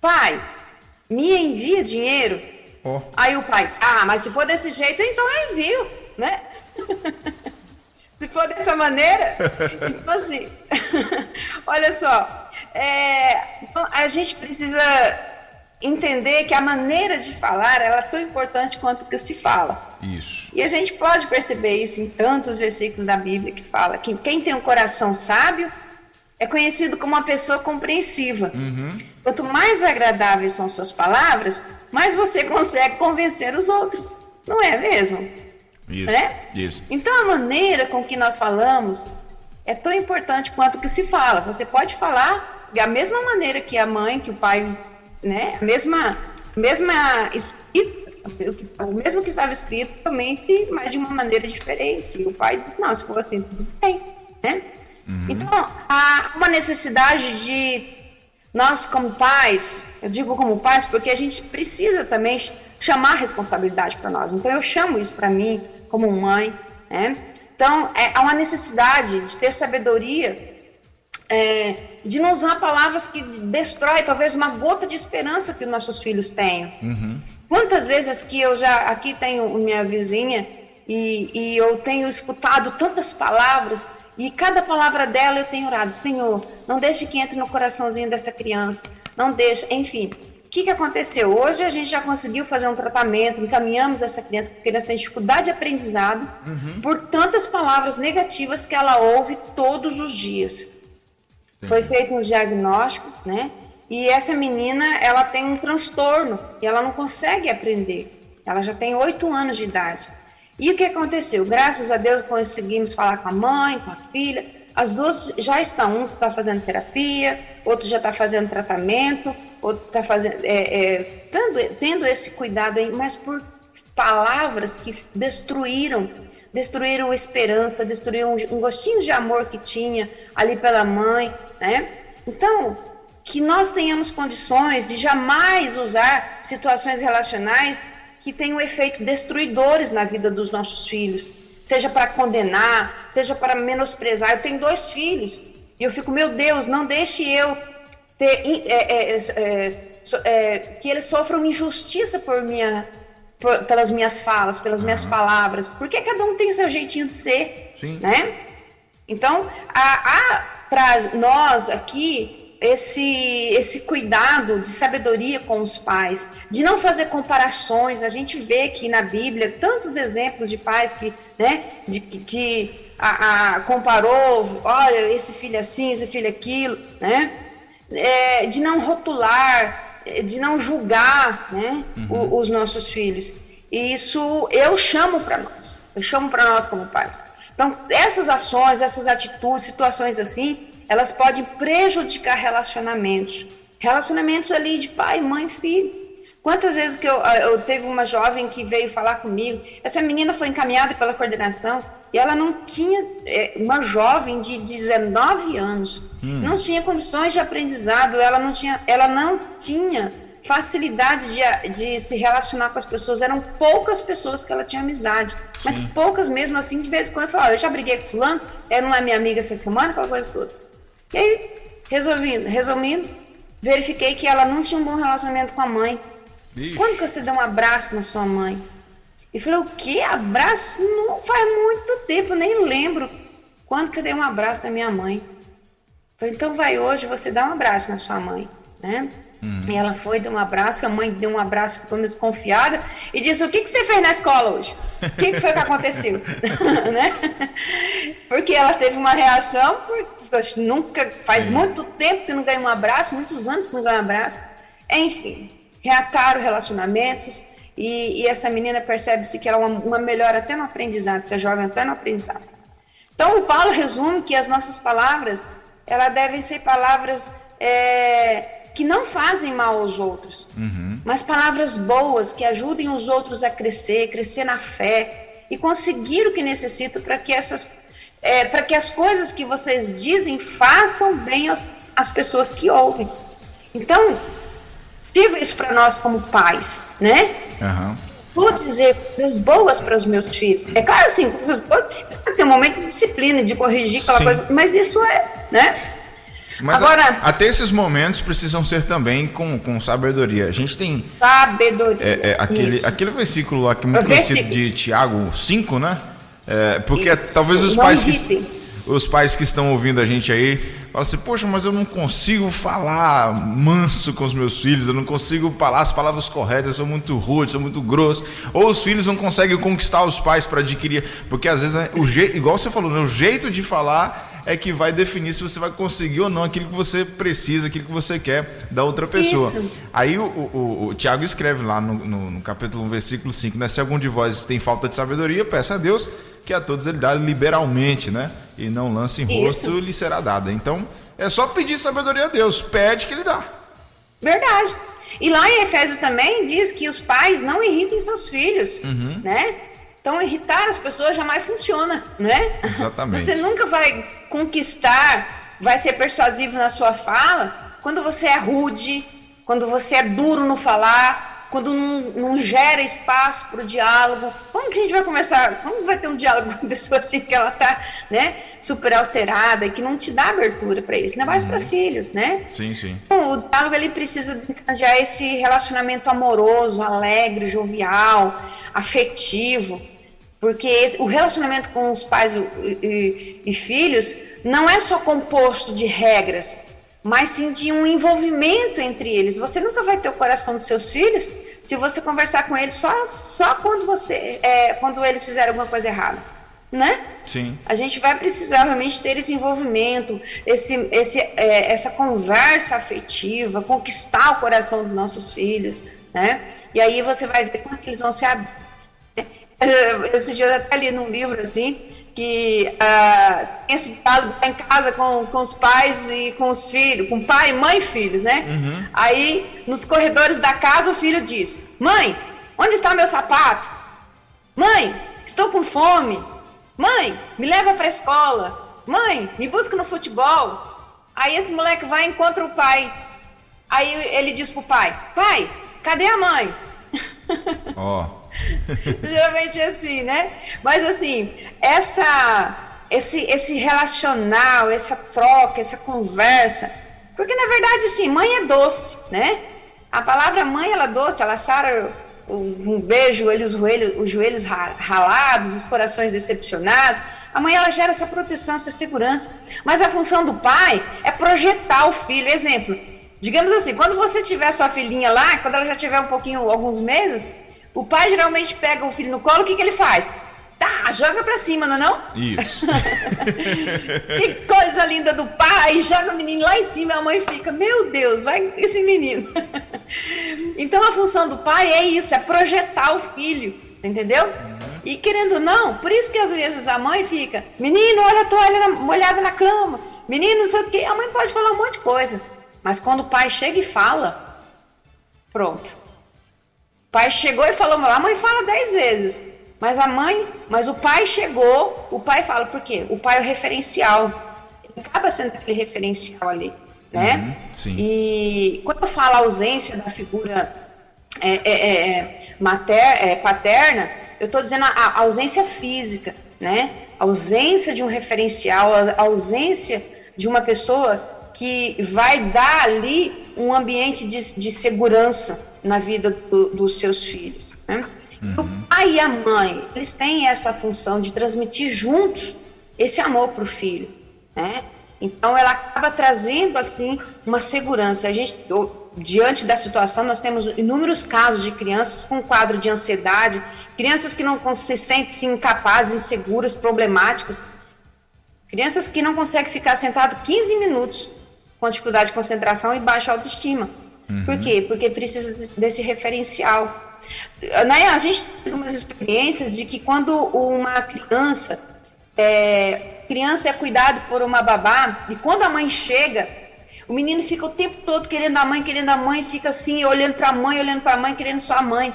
pai, me envia dinheiro? Oh. Aí o pai, mas se for desse jeito, então eu envio, né? Se for dessa maneira, então assim, olha só, a gente precisa entender que a maneira de falar, ela é tão importante quanto o que se fala. Isso. E a gente pode perceber isso em tantos versículos da Bíblia que fala que quem tem um coração sábio é conhecido como uma pessoa compreensiva. Uhum. Quanto mais agradáveis são suas palavras, mais você consegue convencer os outros. Não é mesmo? Isso, né? Isso. Então a maneira com que nós falamos é tão importante quanto o que se fala. Você pode falar da mesma maneira que a mãe, que o pai, né? A mesma escrita, o mesmo que estava escrito, também, mas de uma maneira diferente. E o pai disse, não, se for assim, tudo bem, né? Uhum. Então, há uma necessidade de nós como pais, eu digo como pais porque a gente precisa também chamar a responsabilidade para nós. Então, eu chamo isso para mim como mãe, né? Então, há uma necessidade de ter sabedoria, de não usar palavras que destroem talvez uma gota de esperança que os nossos filhos tenham. Uhum. Quantas vezes que eu já, aqui tenho minha vizinha e eu tenho escutado tantas palavras e cada palavra dela eu tenho orado, Senhor, não deixe que entre no coraçãozinho dessa criança, não deixe, enfim. O que aconteceu? Hoje a gente já conseguiu fazer um tratamento, encaminhamos essa criança, porque a criança tem dificuldade de aprendizado por tantas palavras negativas que ela ouve todos os dias. Foi feito um diagnóstico, né? E essa menina, ela tem um transtorno e ela não consegue aprender. Ela já tem 8 anos de idade. E o que aconteceu? Graças a Deus conseguimos falar com a mãe, com a filha. As duas já estão, um está fazendo terapia, outro já está fazendo tratamento, outro está fazendo, tendo esse cuidado aí, mas por palavras que destruíram a esperança, destruíram um gostinho de amor que tinha ali pela mãe, né? Então, que nós tenhamos condições de jamais usar situações relacionais que tenham efeitos destruidores na vida dos nossos filhos, seja para condenar, seja para menosprezar. Eu tenho 2 filhos e eu fico, meu Deus, não deixe eu ter, que eles sofram injustiça pelas minhas falas, pelas minhas palavras, porque cada um tem o seu jeitinho de ser. Sim. Né? Então, há para nós aqui esse cuidado de sabedoria com os pais, de não fazer comparações. A gente vê aqui na Bíblia tantos exemplos de pais que, né, que comparou, olha, esse filho assim, esse filho aquilo, né? De não rotular, de não julgar, né, os nossos filhos. E isso eu chamo para nós como pais. Então, essas ações, essas atitudes, situações assim, elas podem prejudicar relacionamentos ali de pai, mãe, filho. Quantas vezes que eu teve uma jovem que veio falar comigo, essa menina foi encaminhada pela coordenação e ela não tinha, uma jovem de 19 anos, não tinha condições de aprendizado, ela não tinha facilidade de se relacionar com as pessoas. Eram poucas pessoas que ela tinha amizade, mas poucas mesmo assim. De vez em quando eu falava, eu já briguei com fulano, ela não é minha amiga essa semana, aquela coisa toda. E aí, resumindo, verifiquei que ela não tinha um bom relacionamento com a mãe. Ixi. Quando que você deu um abraço na sua mãe? E falei, o quê? Abraço? Não faz muito tempo, nem lembro quando que eu dei um abraço na minha mãe. Falei, então vai hoje você dar um abraço na sua mãe, né? E ela foi, deu um abraço, a mãe deu um abraço, ficou desconfiada e disse, o que você fez na escola hoje? O que foi que aconteceu? Né? Porque ela teve uma reação, porque nunca, faz muito tempo que não ganha um abraço, muitos anos que não ganha um abraço. Enfim, reataram relacionamentos e essa menina percebe-se que ela é uma melhora até no aprendizado, essa jovem até no aprendizado. Então o Paulo resume que as nossas palavras, elas devem ser palavras que não fazem mal aos outros, mas palavras boas que ajudem os outros a crescer na fé e conseguir o que necessitam para que as coisas que vocês dizem façam bem às pessoas que ouvem. Então, sirva isso para nós como pais, né? vou dizer coisas boas para os meus filhos. É claro, assim, coisas boas, tem um momento de disciplina, de corrigir aquela coisa, mas isso é, né? Mas agora, até esses momentos precisam ser também com sabedoria. A gente tem... Sabedoria. Aquele versículo lá que é muito conhecido de Tiago 5, né? Porque talvez os pais que estão ouvindo a gente aí falam assim, poxa, mas eu não consigo falar manso com os meus filhos, eu não consigo falar as palavras corretas, eu sou muito rude, sou muito grosso. Ou os filhos não conseguem conquistar os pais para adquirir, porque às vezes, igual você falou, né, o jeito de falar é que vai definir se você vai conseguir ou não aquilo que você precisa, aquilo que você quer da outra pessoa. Isso. Aí o Tiago escreve lá no capítulo 1, versículo 5, né? Se algum de vós tem falta de sabedoria, peça a Deus, que a todos ele dá liberalmente, né? E não lance em rosto, lhe será dada. Então, é só pedir sabedoria a Deus, pede que ele dá. Verdade. E lá em Efésios também diz que os pais não irritem seus filhos, né? Então, irritar as pessoas jamais funciona, né? Exatamente. Você nunca vai conquistar, vai ser persuasivo na sua fala quando você é rude, quando você é duro no falar, quando não gera espaço para o diálogo. Como que a gente vai começar? Como vai ter um diálogo com uma pessoa assim que ela está, né, super alterada e que não te dá abertura para isso? Ainda mais para filhos, né? Sim, sim. Então, o diálogo ele precisa desencadear esse relacionamento amoroso, alegre, jovial, afetivo. Porque o relacionamento com os pais e filhos não é só composto de regras, mas sim de um envolvimento entre eles. Você nunca vai ter o coração dos seus filhos se você conversar com eles só quando eles fizerem alguma coisa errada, né? Sim. A gente vai precisar realmente ter esse envolvimento, essa conversa afetiva, conquistar o coração dos nossos filhos, né? E aí você vai ver como que eles vão se abrir. Esse dia eu até li num livro assim que esse diálogo tá em casa com os pais e com os filhos, com pai, mãe e filhos, né? Aí nos corredores da casa o filho diz: mãe, onde está meu sapato? Mãe, estou com fome. Mãe, me leva para a escola. Mãe, me busca no futebol. Aí esse moleque vai e encontra o pai. Aí ele diz pro pai: pai, cadê a mãe? Geralmente é assim, né? Mas assim, esse relacional, essa troca, essa conversa, porque na verdade assim, mãe é doce, né? A palavra mãe, ela é doce, ela sara um beijo, os joelhos ralados, os corações decepcionados. A mãe, ela gera essa proteção, essa segurança. Mas a função do pai é projetar o filho. Exemplo, digamos assim, quando você tiver sua filhinha lá, quando ela já tiver alguns meses, o pai geralmente pega o filho no colo, o que ele faz? Tá, joga pra cima, não é não? Isso. Que coisa linda do pai, joga o menino lá em cima, a mãe fica, meu Deus, vai esse menino. Então a função do pai é isso, é projetar o filho, entendeu? E querendo ou não, por isso que às vezes a mãe fica, menino, olha a toalha molhada na cama, menino, não sei o quê, a mãe pode falar um monte de coisa, mas quando o pai chega e fala, pronto. O pai chegou e falou, a mãe fala 10 vezes, mas o pai chegou, o pai fala, por quê? O pai é o referencial, ele acaba sendo aquele referencial ali, né? Sim. E quando eu falo ausência da figura paterna, eu estou dizendo a ausência física, né? A ausência de um referencial, a ausência de uma pessoa que vai dar ali um ambiente de segurança na vida dos seus filhos, né? O pai e a mãe, eles têm essa função de transmitir juntos esse amor para o filho, né? Então ela acaba trazendo assim uma segurança. Diante da situação, nós temos inúmeros casos de crianças com quadro de ansiedade, crianças que não se sentem incapazes, inseguras, problemáticas, crianças que não conseguem ficar sentado 15 minutos com dificuldade de concentração e baixa autoestima. Por quê? Porque precisa desse referencial. A gente tem algumas experiências de que quando uma criança é cuidado por uma babá, e quando a mãe chega, o menino fica o tempo todo querendo a mãe, fica assim, olhando para a mãe, querendo só a mãe.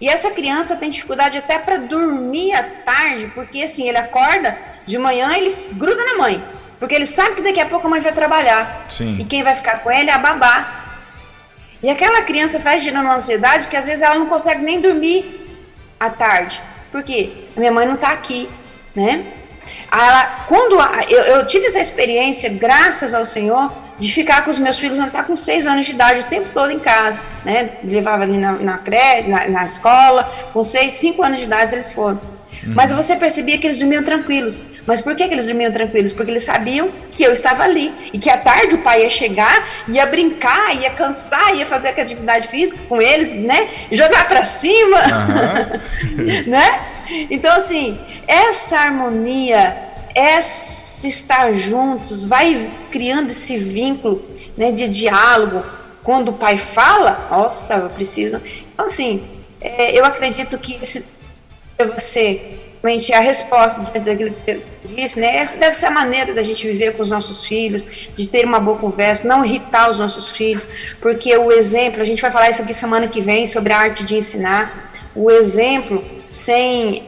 E essa criança tem dificuldade até para dormir à tarde, porque assim, ele acorda de manhã, ele gruda na mãe, porque ele sabe que daqui a pouco a mãe vai trabalhar. Sim. E quem vai ficar com ele é a babá. E aquela criança faz gerando uma ansiedade que às vezes ela não consegue nem dormir, à tarde. Por quê? A minha mãe não está aqui, né? Eu tive essa experiência, graças ao Senhor, de ficar com os meus filhos, estar com 6 anos de idade o tempo todo em casa, né? Levava ali na escola, com 6, 5 anos de idade eles foram. Mas você percebia que eles dormiam tranquilos. Mas por que eles dormiam tranquilos? Porque eles sabiam que eu estava ali. E que à tarde o pai ia chegar, ia brincar, ia cansar, ia fazer atividade física com eles, né? Jogar pra cima, né? Então, assim, essa harmonia, esse estar juntos, vai criando esse vínculo, né, de diálogo. Quando o pai fala, nossa, eu preciso... Então, assim, eu acredito que realmente a resposta diante daquilo que você disse, né? Essa deve ser a maneira da gente viver com os nossos filhos, de ter uma boa conversa, não irritar os nossos filhos, porque o exemplo, a gente vai falar isso aqui semana que vem sobre a arte de ensinar, o exemplo, sem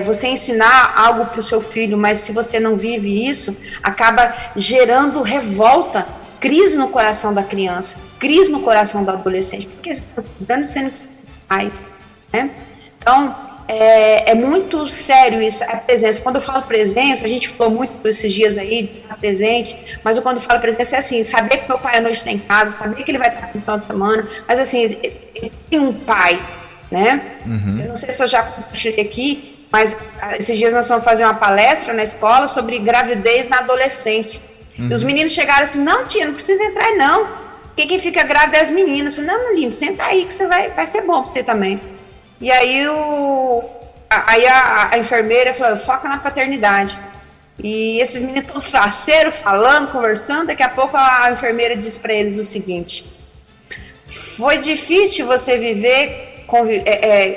você ensinar algo para o seu filho, mas se você não vive isso, acaba gerando revolta, crise no coração da criança, crise no coração do adolescente, porque você está cuidando sendo que faz, né? Então, é muito sério isso, a presença. Quando eu falo presença, a gente falou muito esses dias aí de estar presente, mas quando eu falo presença é assim, saber que meu pai à noite está em casa, saber que ele vai estar no final de semana, mas assim, ele tem um pai, né? Eu não sei se eu já compartilhei aqui, mas esses dias nós vamos fazer uma palestra na escola sobre gravidez na adolescência. E os meninos chegaram assim, não tia, não precisa entrar não, porque quem fica grávida é as meninas. Eu falei, não, lindo, senta aí que você vai ser bom para você também. E aí a enfermeira falou, foca na paternidade. E esses meninos estão faceiros, falando, conversando. Daqui a pouco a enfermeira diz para eles o seguinte: foi difícil você viver,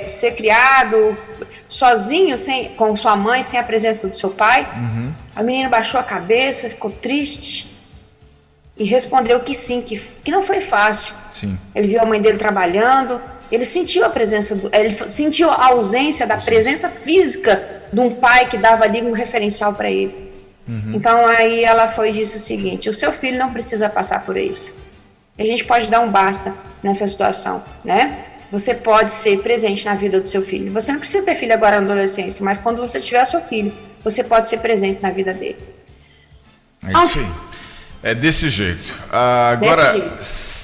ser criado sozinho, com sua mãe, sem a presença do seu pai? A menina baixou a cabeça, ficou triste e respondeu que sim, que não foi fácil. Sim. Ele viu a mãe dele trabalhando. Ele sentiu a presença, ele sentiu a ausência da presença física de um pai que dava ali um referencial para ele. Então aí ela foi e disse o seguinte: o seu filho não precisa passar por isso. A gente pode dar um basta nessa situação, né? Você pode ser presente na vida do seu filho. Você não precisa ter filho agora na adolescência, mas quando você tiver seu filho, você pode ser presente na vida dele. É isso aí. É desse jeito. Agora,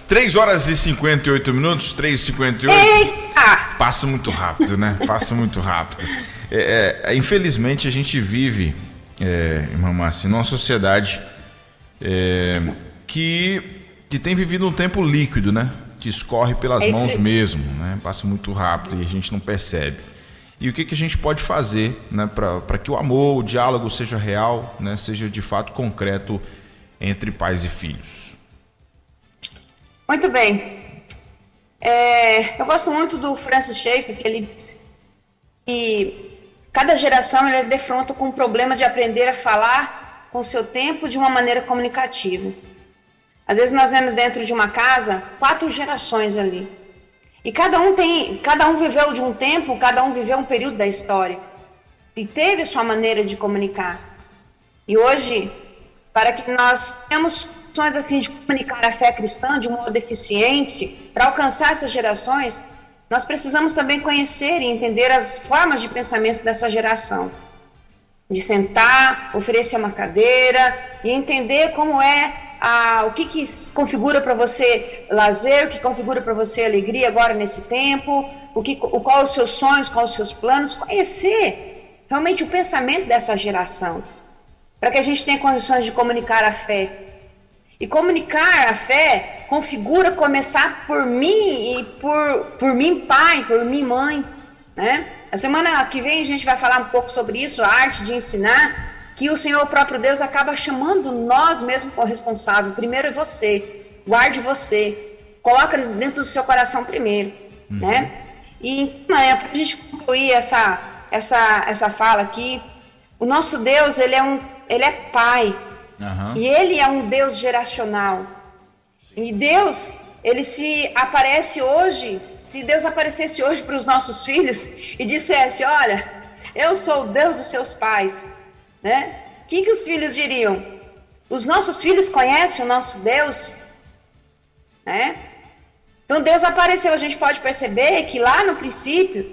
3 horas e 58 minutos, 3h58. Eita! Passa muito rápido, né? Passa muito rápido. Infelizmente, a gente vive, irmã Márcia, numa sociedade que tem vivido um tempo líquido, né? Que escorre pelas mãos mesmo, né? Passa muito rápido e a gente não percebe. E o que a gente pode fazer, né, para que o amor, o diálogo seja real, né? Seja de fato concreto entre pais e filhos? Muito bem. Eu gosto muito do Francis Schaeffer, que ele diz que cada geração ele defronta com o problema de aprender a falar com o seu tempo de uma maneira comunicativa. Às vezes nós vemos dentro de uma casa 4 gerações ali. E cada um viveu de um tempo, cada um viveu um período da história. E teve sua maneira de comunicar. E hoje, para que nós tenhamos condições assim de comunicar a fé cristã de um modo eficiente, para alcançar essas gerações, nós precisamos também conhecer e entender as formas de pensamento dessa geração. De sentar, oferecer uma cadeira e entender como o que configura para você lazer, o que configura para você alegria agora nesse tempo, qual os seus sonhos, quais os seus planos, conhecer realmente o pensamento dessa geração, para que a gente tenha condições de comunicar a fé. E comunicar a fé configura começar por mim e por mim pai, por mim mãe, né? A semana que vem a gente vai falar um pouco sobre isso, a arte de ensinar, que o Senhor, o próprio Deus, acaba chamando nós mesmos como responsável. Primeiro é você, guarde você, coloca dentro do seu coração primeiro, né? E para a gente concluir essa fala aqui, o nosso Deus, ele é pai, e ele é um Deus geracional. E Deus, ele se Deus aparecesse hoje para os nossos filhos e dissesse: olha, eu sou o Deus dos seus pais, né? O que os filhos diriam? Os nossos filhos conhecem o nosso Deus, né? Então Deus apareceu. A gente pode perceber que lá no princípio,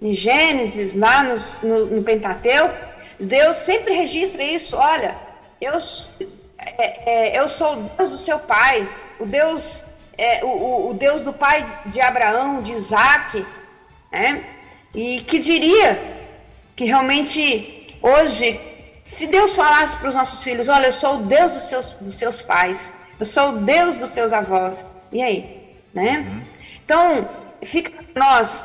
em Gênesis, lá no Pentateuco, Deus sempre registra isso. Olha, eu sou o Deus do seu pai, o Deus do pai de Abraão, de Isaac, né? E que diria que realmente hoje, se Deus falasse para os nossos filhos, olha, eu sou o Deus dos seus pais, eu sou o Deus dos seus avós, e aí? Né? Então, fica para nós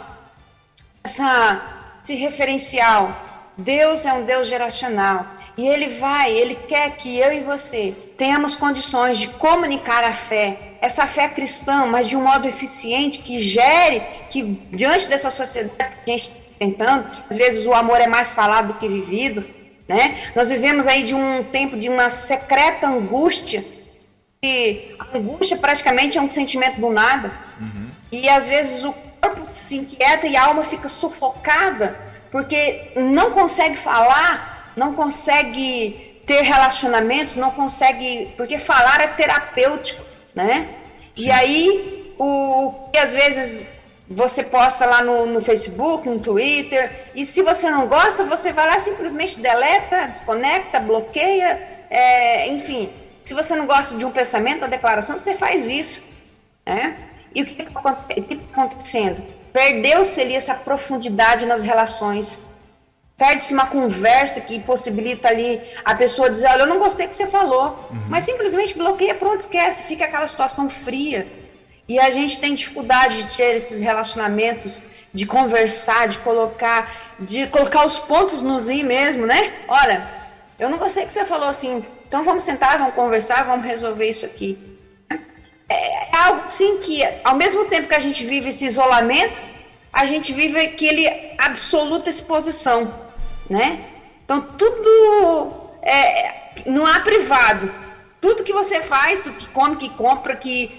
esse referencial. Deus é um Deus geracional, e Ele quer que eu e você tenhamos condições de comunicar a fé, essa fé cristã, mas de um modo eficiente, que gere, que diante dessa sociedade que a gente está tentando, que às vezes o amor é mais falado do que vivido, né? Nós vivemos aí de um tempo de uma secreta angústia, e a angústia praticamente é um sentimento do nada, e às vezes o corpo se inquieta e a alma fica sufocada, porque não consegue falar, não consegue ter relacionamentos, não consegue, porque falar é terapêutico, né? Sim. E aí, o que às vezes você posta lá no Facebook, no Twitter, e se você não gosta, você vai lá e simplesmente deleta, desconecta, bloqueia, enfim. Se você não gosta de um pensamento, uma declaração, você faz isso, né? E o que está acontecendo? Perdeu-se ali essa profundidade nas relações. Perde-se uma conversa que possibilita ali a pessoa dizer, olha, eu não gostei que você falou, mas simplesmente bloqueia, pronto, esquece, fica aquela situação fria. E a gente tem dificuldade de ter esses relacionamentos, de conversar, de colocar os pontos nos i mesmo, né? Olha, eu não gostei que você falou assim, então vamos sentar, vamos conversar, vamos resolver isso aqui. É algo assim que, ao mesmo tempo que a gente vive esse isolamento, a gente vive aquele absoluta exposição, né? Então tudo não há privado. Tudo que você faz, tudo que come, que compra, que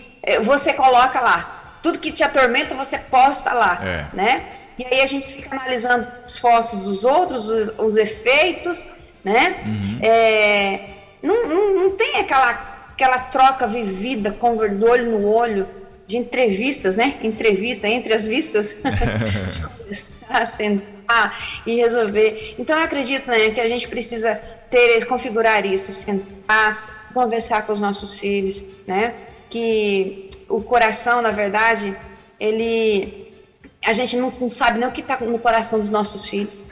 você coloca lá. Tudo que te atormenta, você posta lá, né? E aí a gente fica analisando as fotos dos outros, os efeitos, né? Não tem aquela troca vivida, do olho no olho, de entrevistas, né? Entrevista entre as vistas, de conversar, sentar e resolver. Então eu acredito, né, que a gente precisa configurar isso, sentar, conversar com os nossos filhos, né? Que o coração, na verdade, a gente não sabe nem o que está no coração dos nossos filhos,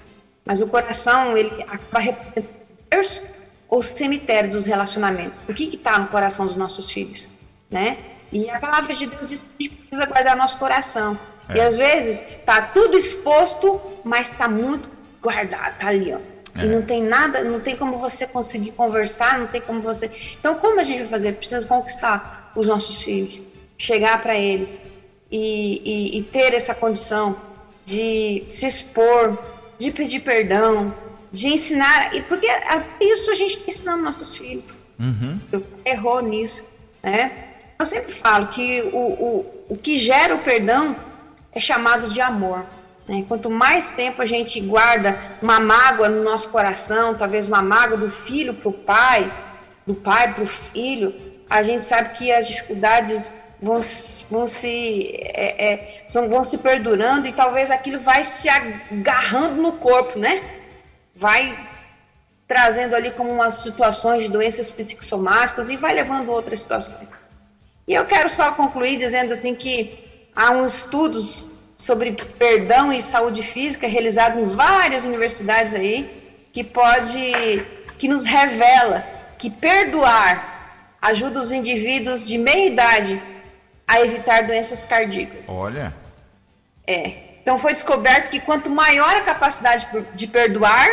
mas o coração, ele acaba representando o berço ou cemitério dos relacionamentos. O que está no coração dos nossos filhos, né? E a palavra de Deus diz que a gente precisa guardar nosso coração. E às vezes está tudo exposto, mas está muito guardado, está ali, ó. E não tem nada, não tem como você conseguir conversar, não tem como você... Então, como a gente vai fazer? Precisa conquistar os nossos filhos, chegar para eles e ter essa condição de se expor, de pedir perdão, de ensinar, porque isso a gente está ensinando nossos filhos. Errou nisso, né? Eu sempre falo que o que gera o perdão é chamado de amor, né? Quanto mais tempo a gente guarda uma mágoa no nosso coração, talvez uma mágoa do filho para o pai, do pai para o filho, a gente sabe que as dificuldades vão se perdurando e talvez aquilo vai se agarrando no corpo, né? Vai trazendo ali como umas situações de doenças psicossomáticas e vai levando a outras situações. E eu quero só concluir dizendo assim que há uns estudos sobre perdão e saúde física realizados em várias universidades aí, que nos revela que perdoar ajuda os indivíduos de meia idade a evitar doenças cardíacas. Olha. Então foi descoberto que quanto maior a capacidade de perdoar,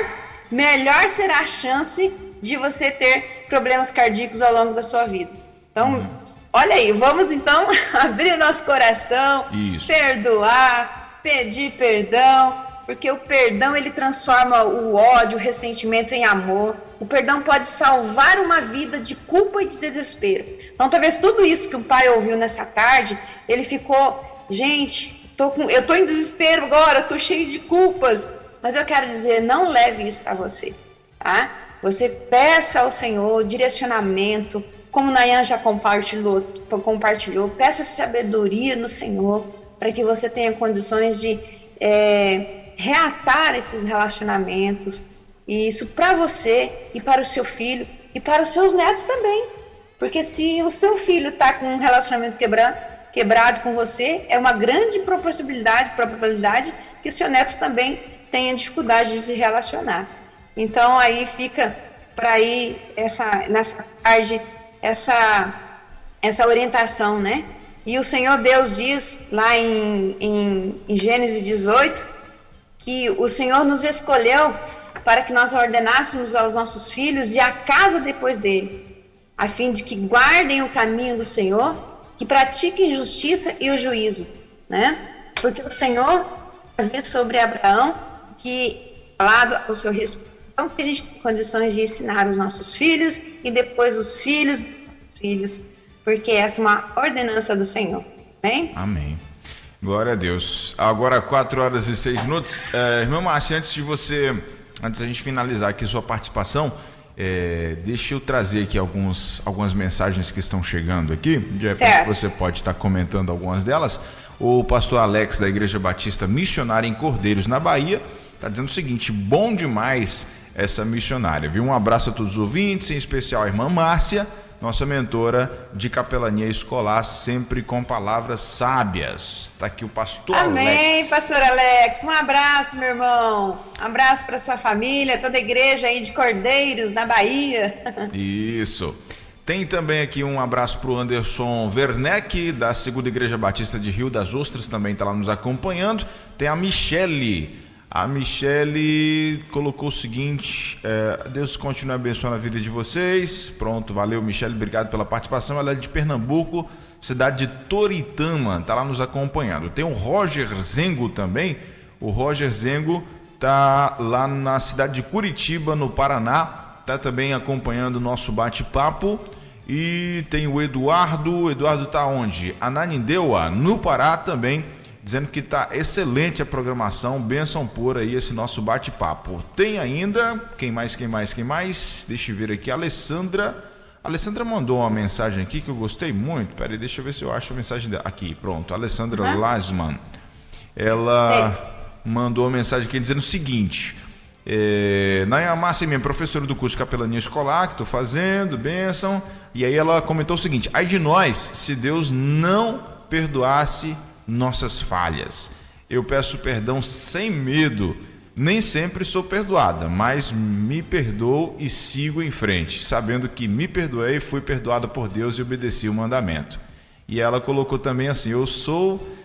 melhor será a chance de você ter problemas cardíacos ao longo da sua vida. Então, olha aí, vamos então abrir o nosso coração, perdoar, pedir perdão, porque o perdão ele transforma o ódio, o ressentimento em amor. O perdão pode salvar uma vida de culpa e de desespero. Então, talvez tudo isso que o pai ouviu nessa tarde, ele ficou, gente, eu tô em desespero agora, eu tô cheio de culpas. Mas eu quero dizer, não leve isso para você, tá? Você peça ao Senhor direcionamento, como Nayan já compartilhou, peça sabedoria no Senhor, para que você tenha condições de reatar esses relacionamentos, e isso para você e para o seu filho e para os seus netos também. Porque se o seu filho está com um relacionamento quebrado com você, é uma grande probabilidade que o seu neto também tenha dificuldade de se relacionar. Então aí fica para ir nessa tarde essa orientação, né? E o Senhor Deus diz lá em Gênesis 18 que o Senhor nos escolheu para que nós ordenássemos aos nossos filhos e a casa depois deles, a fim de que guardem o caminho do Senhor, que pratiquem justiça e o juízo, né? Porque o Senhor disse sobre Abraão que, falado ao seu respeito, então, que a gente tem condições de ensinar os nossos filhos e depois os filhos dos filhos, porque essa é uma ordenança do Senhor. Amém? Amém. Glória a Deus. Agora 4h06. Irmã Márcia, antes da gente finalizar aqui sua participação, deixa eu trazer aqui algumas mensagens que estão chegando aqui. De repente você pode estar comentando algumas delas. O pastor Alex, da Igreja Batista Missionária em Cordeiros, na Bahia, está dizendo o seguinte: bom demais essa missionária, viu? Um abraço a todos os ouvintes, em especial a irmã Márcia, nossa mentora de capelania escolar, sempre com palavras sábias. Está aqui o pastor Alex. Amém, pastor Alex. Um abraço, meu irmão. Um abraço para sua família, toda a igreja aí de Cordeiros, na Bahia. Isso. Tem também aqui um abraço para o Anderson Werneck, da Segunda Igreja Batista de Rio das Ostras, também está lá nos acompanhando. Tem a Michele. A Michele colocou o seguinte: Deus continue abençoando a vida de vocês. Pronto, valeu, Michele, obrigado pela participação. Ela é de Pernambuco, cidade de Toritama, está lá nos acompanhando. Tem o Roger Zengo também. O Roger Zengo está lá na cidade de Curitiba, no Paraná, está também acompanhando o nosso bate-papo. E tem o Eduardo está onde? Ananindeua, no Pará também, dizendo que está excelente a programação, bênção por aí esse nosso bate-papo. Tem ainda, quem mais? Deixa eu ver aqui, a Alessandra mandou uma mensagem aqui que eu gostei muito. Peraí, deixa eu ver se eu acho a mensagem dela. Aqui, pronto, a Alessandra Lasman. Ela mandou uma mensagem aqui dizendo o seguinte: Naia Márcia, minha professora do curso de capelania escolar que estou fazendo, bênção. E aí ela comentou o seguinte: ai de nós, se Deus não perdoasse nossas falhas. Eu peço perdão sem medo. Nem sempre sou perdoada, mas me perdoo e sigo em frente, sabendo que me perdoei, fui perdoada por Deus e obedeci o mandamento. E ela colocou também assim: eu sou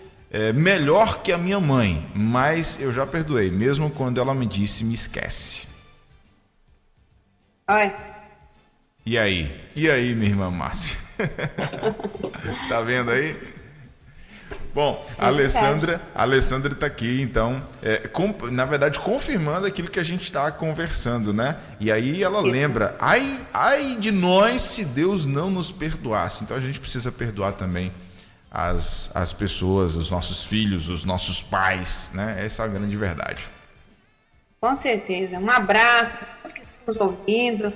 melhor que a minha mãe, mas eu já perdoei, mesmo quando ela me disse me esquece. Oi. E aí, minha irmã Márcia? Tá vendo aí? Bom, a Alessandra está aqui, então, na verdade, confirmando aquilo que a gente está conversando, né? E aí ela lembra: ai de nós se Deus não nos perdoasse. Então a gente precisa perdoar também as pessoas, os nossos filhos, os nossos pais, né? Essa é a grande verdade. Com certeza. Um abraço a todos que estão nos ouvindo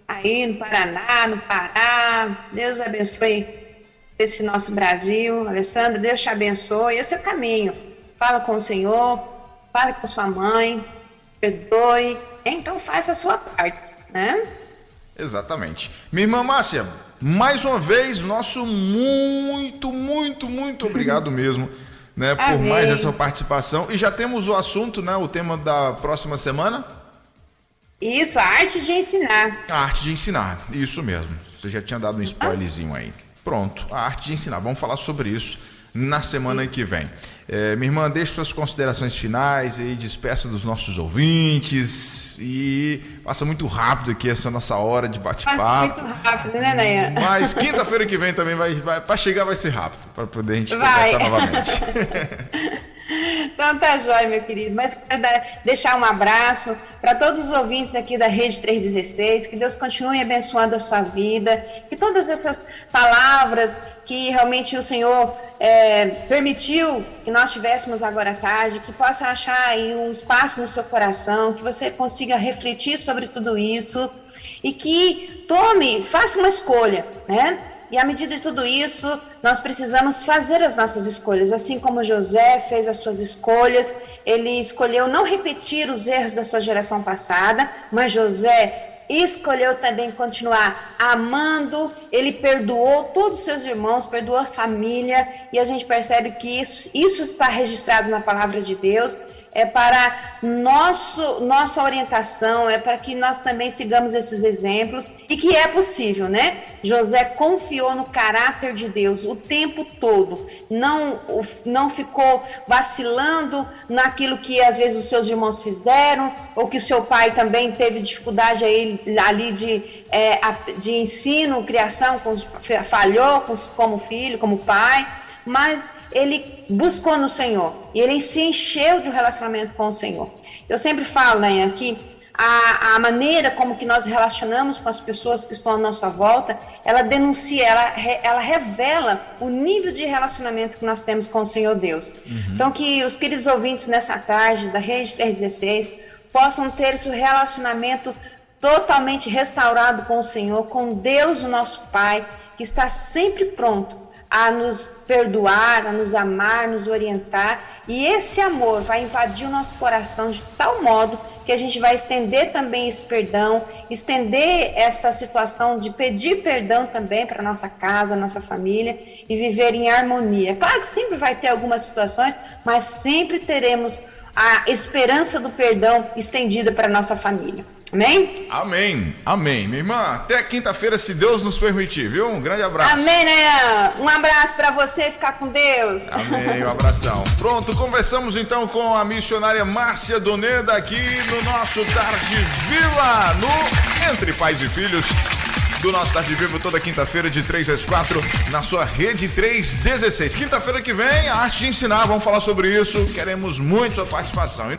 aí no Paraná, no Pará. Deus abençoe esse nosso Brasil. Alessandra, Deus te abençoe. Esse é o caminho. Fala com o Senhor, fale com sua mãe, perdoe. Então faça a sua parte, né? Exatamente. Minha irmã Márcia, mais uma vez, nosso muito obrigado mesmo, né, por mais essa participação. E já temos o assunto, né, o tema da próxima semana? Isso, a arte de ensinar. A arte de ensinar, isso mesmo. Você já tinha dado um spoilerzinho aí. Pronto, a arte de ensinar. Vamos falar sobre isso na semana que vem. Minha irmã, deixe suas considerações finais e despeça dos nossos ouvintes. E passa muito rápido aqui essa nossa hora de bate-papo. Passa muito rápido, né, Nayan? Mas quinta-feira que vem também para chegar vai ser rápido, para poder a gente conversar novamente. Então tá jóia, meu querido. Mas quero deixar um abraço para todos os ouvintes aqui da Rede 316, que Deus continue abençoando a sua vida, que todas essas palavras que realmente o Senhor permitiu que nós tivéssemos agora à tarde, que possa achar aí um espaço no seu coração, que você consiga refletir sobre tudo isso e que faça uma escolha, né? E à medida de tudo isso, nós precisamos fazer as nossas escolhas. Assim como José fez as suas escolhas, ele escolheu não repetir os erros da sua geração passada, mas José escolheu também continuar amando, ele perdoou todos os seus irmãos, perdoou a família, e a gente percebe que isso está registrado na palavra de Deus. É para nossa orientação, é para que nós também sigamos esses exemplos, e que é possível, né? José confiou no caráter de Deus o tempo todo, não ficou vacilando naquilo que às vezes os seus irmãos fizeram, ou que o seu pai também teve dificuldade ali de ensino, criação, falhou como filho, como pai, mas ele buscou no Senhor e ele se encheu de um relacionamento com o Senhor. Eu sempre falo, né, que a maneira como que nós relacionamos com as pessoas que estão à nossa volta, ela denuncia, ela revela o nível de relacionamento que nós temos com o Senhor Deus. Então que os queridos ouvintes nessa tarde da Rede 316 possam ter esse relacionamento totalmente restaurado com o Senhor, com Deus, o nosso Pai, que está sempre pronto a nos perdoar, a nos amar, nos orientar, e esse amor vai invadir o nosso coração de tal modo que a gente vai estender também esse perdão, estender essa situação de pedir perdão também para nossa casa, nossa família, e viver em harmonia. Claro que sempre vai ter algumas situações, mas sempre teremos a esperança do perdão estendida para nossa família. Amém? Amém, amém. Minha irmã, até quinta-feira, se Deus nos permitir, viu? Um grande abraço. Amém, Nayan. Um abraço para você, ficar com Deus. Amém, um abração. Pronto, conversamos então com a missionária Márcia Doneda aqui no nosso Tarde Viva, no Entre Pais e Filhos, do nosso Tarde Vivo, toda quinta-feira de 3 às 4 na sua Rede 316. Quinta-feira que vem, a arte de ensinar, vamos falar sobre isso, queremos muito sua participação.